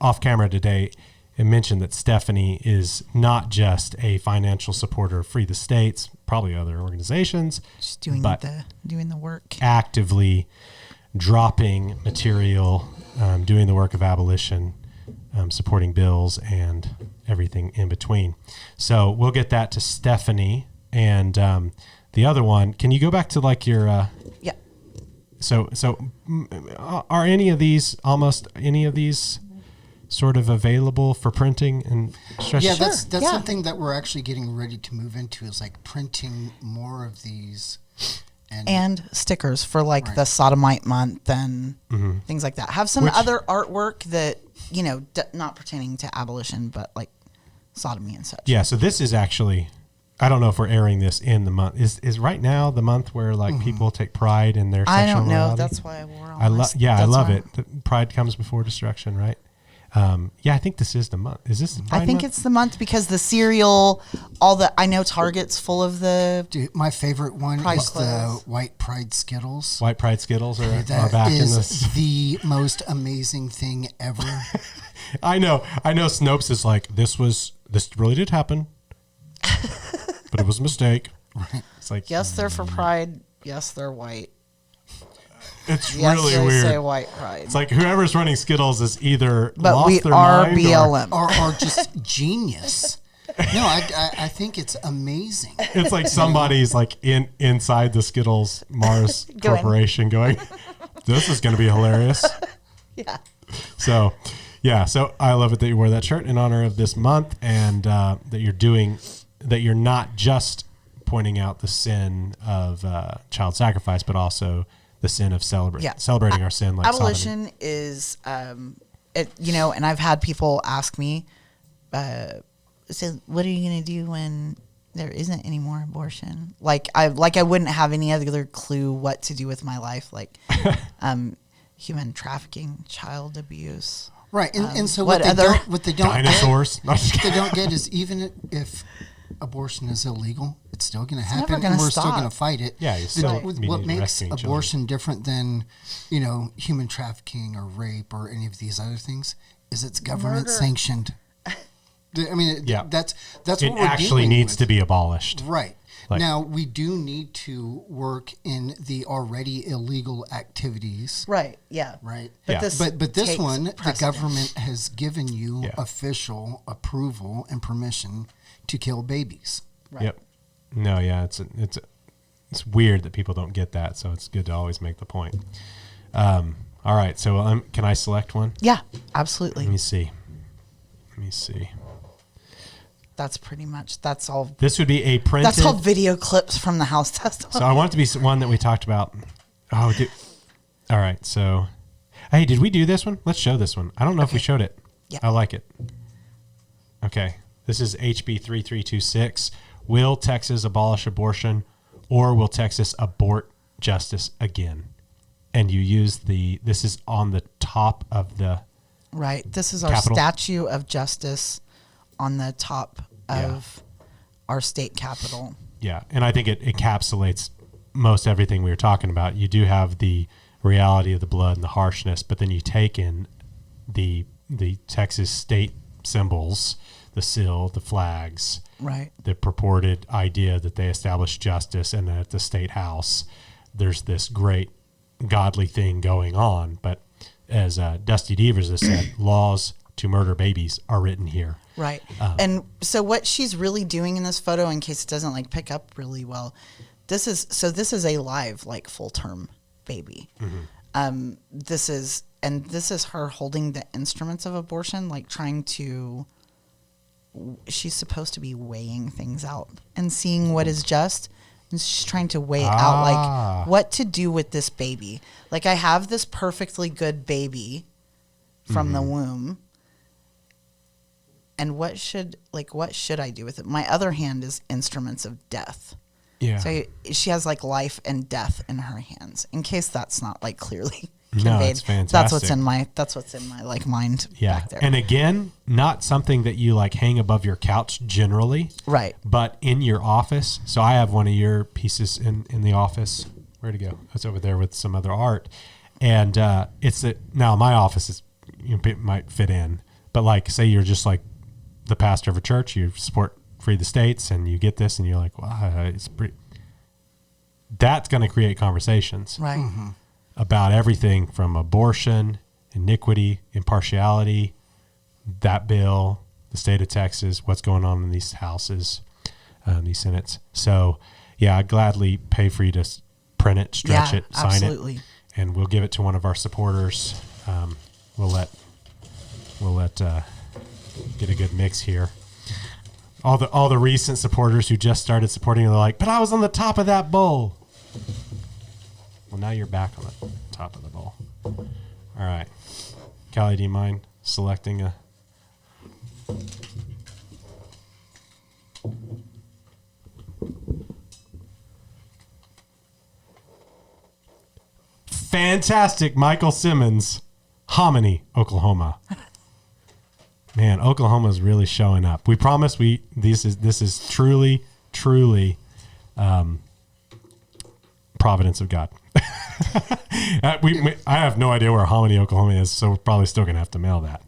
off camera today mentioned that Stephanie is not just a financial supporter of Free the States, probably other organizations, She's doing but doing the work. actively dropping material, doing the work of abolition, supporting bills and everything in between. So we'll get that to Stephanie. And the other one, can you go back to like your Yeah. So are any of these sort of available for printing and stretch? Yeah, that's yeah. something that we're actually getting ready to move into, is like printing more of these. And stickers for like Right. the Sodomite month and things like that. Have some Which- other artwork that, not pertaining to abolition, but like sodomy and such. Yeah, so this is actually, I don't know if we're airing this in the month. Is right now the month where like people take pride in their sexual I don't know. morality? That's why we're on. I That's love why- it. Pride comes before destruction, right? Yeah, I think this is the month. Is this the Pride I think month? it's the month because the cereal, I know Target's full of the. Dude, my favorite one Pride is clothes. the White Pride Skittles. White Pride Skittles are That back in is this. the most amazing thing ever. I know Snopes is like, this really did happen, but it was a mistake. Right. It's like, Yes, they're for Pride. Yes, they're white. it's Yes, really they weird. say white Pride. It's like whoever's running Skittles is either But lost we their are mind BLM. or just genius. No, I think it's amazing. or it's like somebody's like inside the Skittles Mars Going. Corporation going, this is going to be hilarious. Yeah. So, yeah. So I love it that you wore that shirt in honor of this month, and that you're not just pointing out the sin of child sacrifice, but also the sin of celebrating our sin. Like Abolition sodomy. is, and I've had people ask me, so what are you going to do when there isn't any more abortion? Like I wouldn't have any other clue what to do with my life. Like, human trafficking, child abuse. Right, and so what what other- they don't Dinosaurs. get, what they don't get is even if abortion is illegal, it's still going to never happen, gonna and we're still stop. going to fight it. Yeah, you still What need makes rescuing children. abortion different than, human trafficking or rape or any of these other things is it's government Murder. sanctioned. I mean, Yeah. that's It what we're actually dealing needs with. to be abolished. Right. Like- Now, we do need to work in the already illegal activities. Right. Yeah. Right. But Yeah. this, But this takes one, the precedent. government has given you Yeah. official approval and permission to kill babies. Right. Yep. No, yeah, it's weird that people don't get that, so it's good to always make the point. All right, so can I select one? Yeah. Absolutely. Let me see. That's pretty much. That's all. This would be a printed. That's all video clips from the house testimony. So I want it to be one that we talked about. Oh, all right. So, hey, did we do this one? Let's show this one. I don't know if we showed it. Yeah. I like it. Okay. This is HB 3326. Will Texas abolish abortion, or will Texas abort justice again? And you use this is on the top of the, Right. This is our Capitol. statue of justice on the top Yeah. of our state capitol. yeah. And I think it encapsulates most everything we were talking about. You do have the reality of the blood and the harshness, but then you take in the Texas state symbols, the seal, the flags, Right. the purported idea that they established justice, and that at the state house there's this great godly thing going on. But as Dusty Devers has said, laws to murder babies are written here. Right. And so what she's really doing in this photo, in case it doesn't like pick up really well, this is a live, like, full term baby. This is her holding the instruments of abortion, like trying to, she's supposed to be weighing things out and seeing what is just. And she's trying to weigh out, like, what to do with this baby. Like, I have this perfectly good baby from the womb. And what should I do with it? My other hand is instruments of death. Yeah. So she has, like, life and death in her hands. In case that's not, like, clearly conveyed. No, it's fantastic. That's what's in my like mind back there. And again, not something that you like hang above your couch generally. Right. But in your office. So I have one of your pieces in the office. Where'd it go? It's over there with some other art. And it's that now my office is, it might fit in. But like, say you're just like the pastor of a church, you support Free the States, and you get this and you're like, wow, it's pretty. That's going to create conversations. Right. About everything from abortion, iniquity, impartiality, that bill, the state of Texas, what's going on in these houses, these senates. So, yeah, I'd gladly pay for you to print it, stretch it, sign absolutely. it, and we'll give it to one of our supporters. We'll let get a good mix here. All the recent supporters who just started supporting, they're like, but I was on the top of that bowl. Well, now you're back on the top of the bowl. All right. Callie, do you mind selecting a... Fantastic Michael Simmons, Hominy, Oklahoma. Man, Oklahoma's really showing up. We promise this is truly providence of God. I have no idea where Hominy, Oklahoma is, so we're probably still going to have to mail that.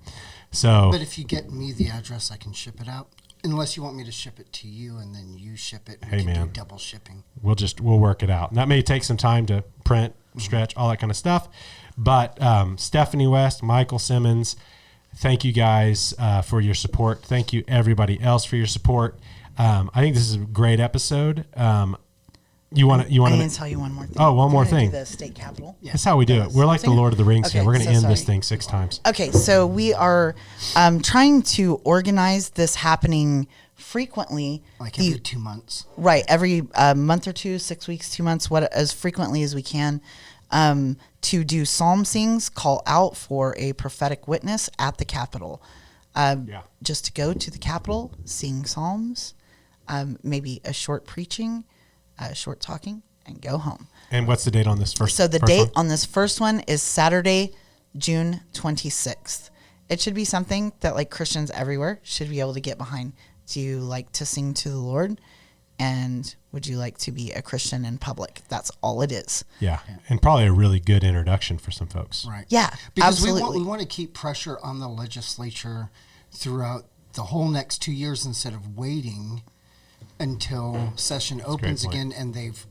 So, but if you get me the address, I can ship it out. Unless you want me to ship it to you and then you ship it. And hey, we can man, do double shipping. We'll work it out. And that may take some time to print, stretch, all that kind of stuff. But Stephanie West, Michael Simmons, thank you guys for your support. Thank you everybody else for your support. I think this is a great episode. You want to? I need to tell you one more thing. Oh, one more thing. The state capitol. Yeah. That's how we do it. We're like the Lord of the Rings here. We're going to end this sorry. thing 6 times. Okay, so we are trying to organize this happening frequently. Like every 2 months. Right, every month or two, 6 weeks, 2 months, as frequently as we can, to do psalm sings, call out for a prophetic witness at the Capitol. Just to go to the Capitol, sing psalms, maybe a short preaching, short talking, and go home. And what's the date on this first? So the first date one? on this first one is Saturday, June 26th. It should be something that like Christians everywhere should be able to get behind. Do you like to sing to the Lord? And would you like to be a Christian in public? That's all it is. Yeah. And probably a really good introduction for some folks. Right. Yeah, because absolutely. we want to keep pressure on the legislature throughout the whole next 2 years instead of waiting until session opens again and they've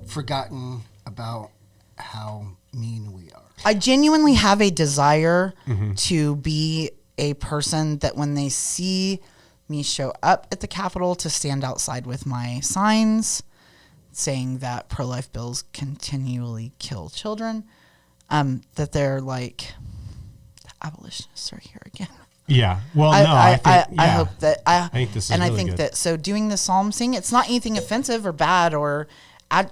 forgotten about how mean we are. I genuinely have a desire to be a person that when they see me show up at the Capitol to stand outside with my signs saying that pro-life bills continually kill children, that they're like, the abolitionists are here again. Yeah. Well, I hope that I think this is and really I think good. that so doing the psalm sing, it's not anything offensive or bad or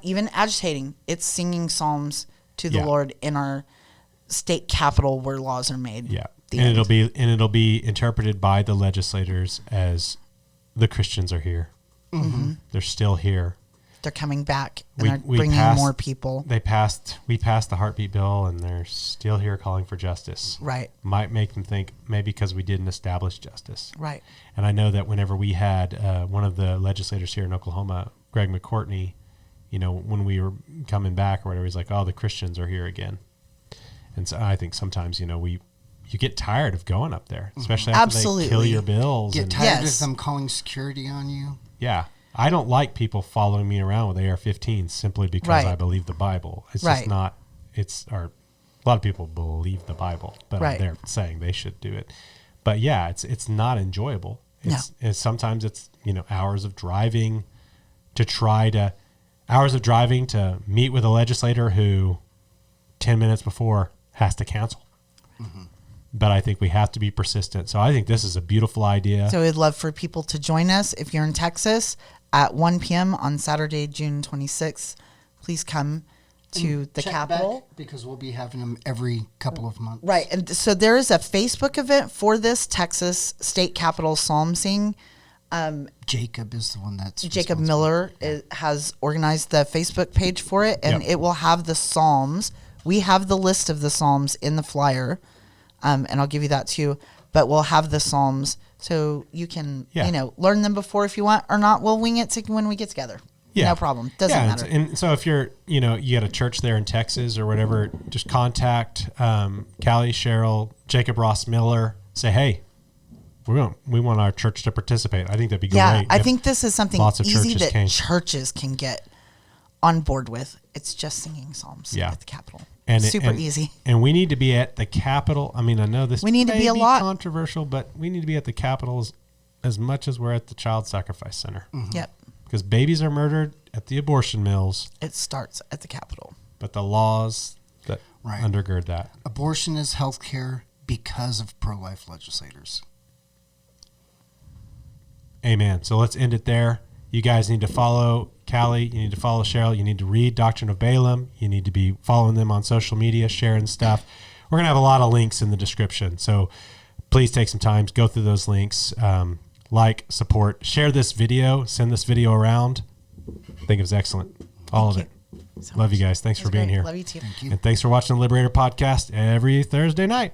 even agitating. It's singing psalms to the Lord in our state capital where laws are made. Yeah. And it'll be interpreted by the legislators as the Christians are here. Mm-hmm. They're still here. They're coming back and they're bringing more people. We passed the heartbeat bill and they're still here calling for justice. Right. Might make them think maybe because we didn't establish justice. Right. And I know that whenever we had one of the legislators here in Oklahoma, Greg McCourtney, when we were coming back or whatever, he's like, oh, the Christians are here again. And so I think sometimes, you get tired of going up there, especially after they kill your bills. Get tired of them calling security on you. Yeah. I don't like people following me around with AR-15s simply because I believe the Bible. It's just not, a lot of people believe the Bible, but they're saying they should do it. But yeah, it's not enjoyable. It's sometimes it's, hours of driving to meet with a legislator who 10 minutes before has to cancel. Mm-hmm. But I think we have to be persistent. So I think this is a beautiful idea. So we'd love for people to join us if you're in Texas at 1 p.m. on Saturday, June 26th. Please come to the Check Capitol. back, because we'll be having them every couple of months. Right. And so there is a Facebook event for this Texas State Capitol Psalm Sing. Jacob is the one that's Jacob responsible. Miller has organized the Facebook page for it, and it will have the Psalms. We have the list of the Psalms in the flyer, and I'll give you that too. But we'll have the Psalms so you can, learn them before if you want, or not. We'll wing it when we get together. Yeah. No problem. Doesn't matter. And so if you're, you got a church there in Texas or whatever, just contact Cali, Cheryl, Jacob Ross Miller. Say, hey, we want our church to participate. I think that'd be great. Yeah, I think this is something lots of easy churches that churches can get on board with. It's just singing psalms at the Capitol. And super easy. And we need to be at the Capitol. I mean, I know this we need to be a lot controversial, but we need to be at the Capitol as much as we're at the Child Sacrifice Center. Mm-hmm. Yep. Because babies are murdered at the abortion mills. It starts at the Capitol. But the laws that undergird that. Abortion is health care because of pro-life legislators. Amen. So let's end it there. You guys need to follow Cali. You need to follow Cheryl. You need to read Doctrine of Balaam. You need to be following them on social media, sharing stuff. We're going to have a lot of links in the description. So please take some time, go through those links. Like, support, share this video, send this video around. I think it was excellent. All of it. So Love much. you guys. Thanks for being here. Love you too. Thank you. And thanks for watching the Liberator podcast every Thursday night.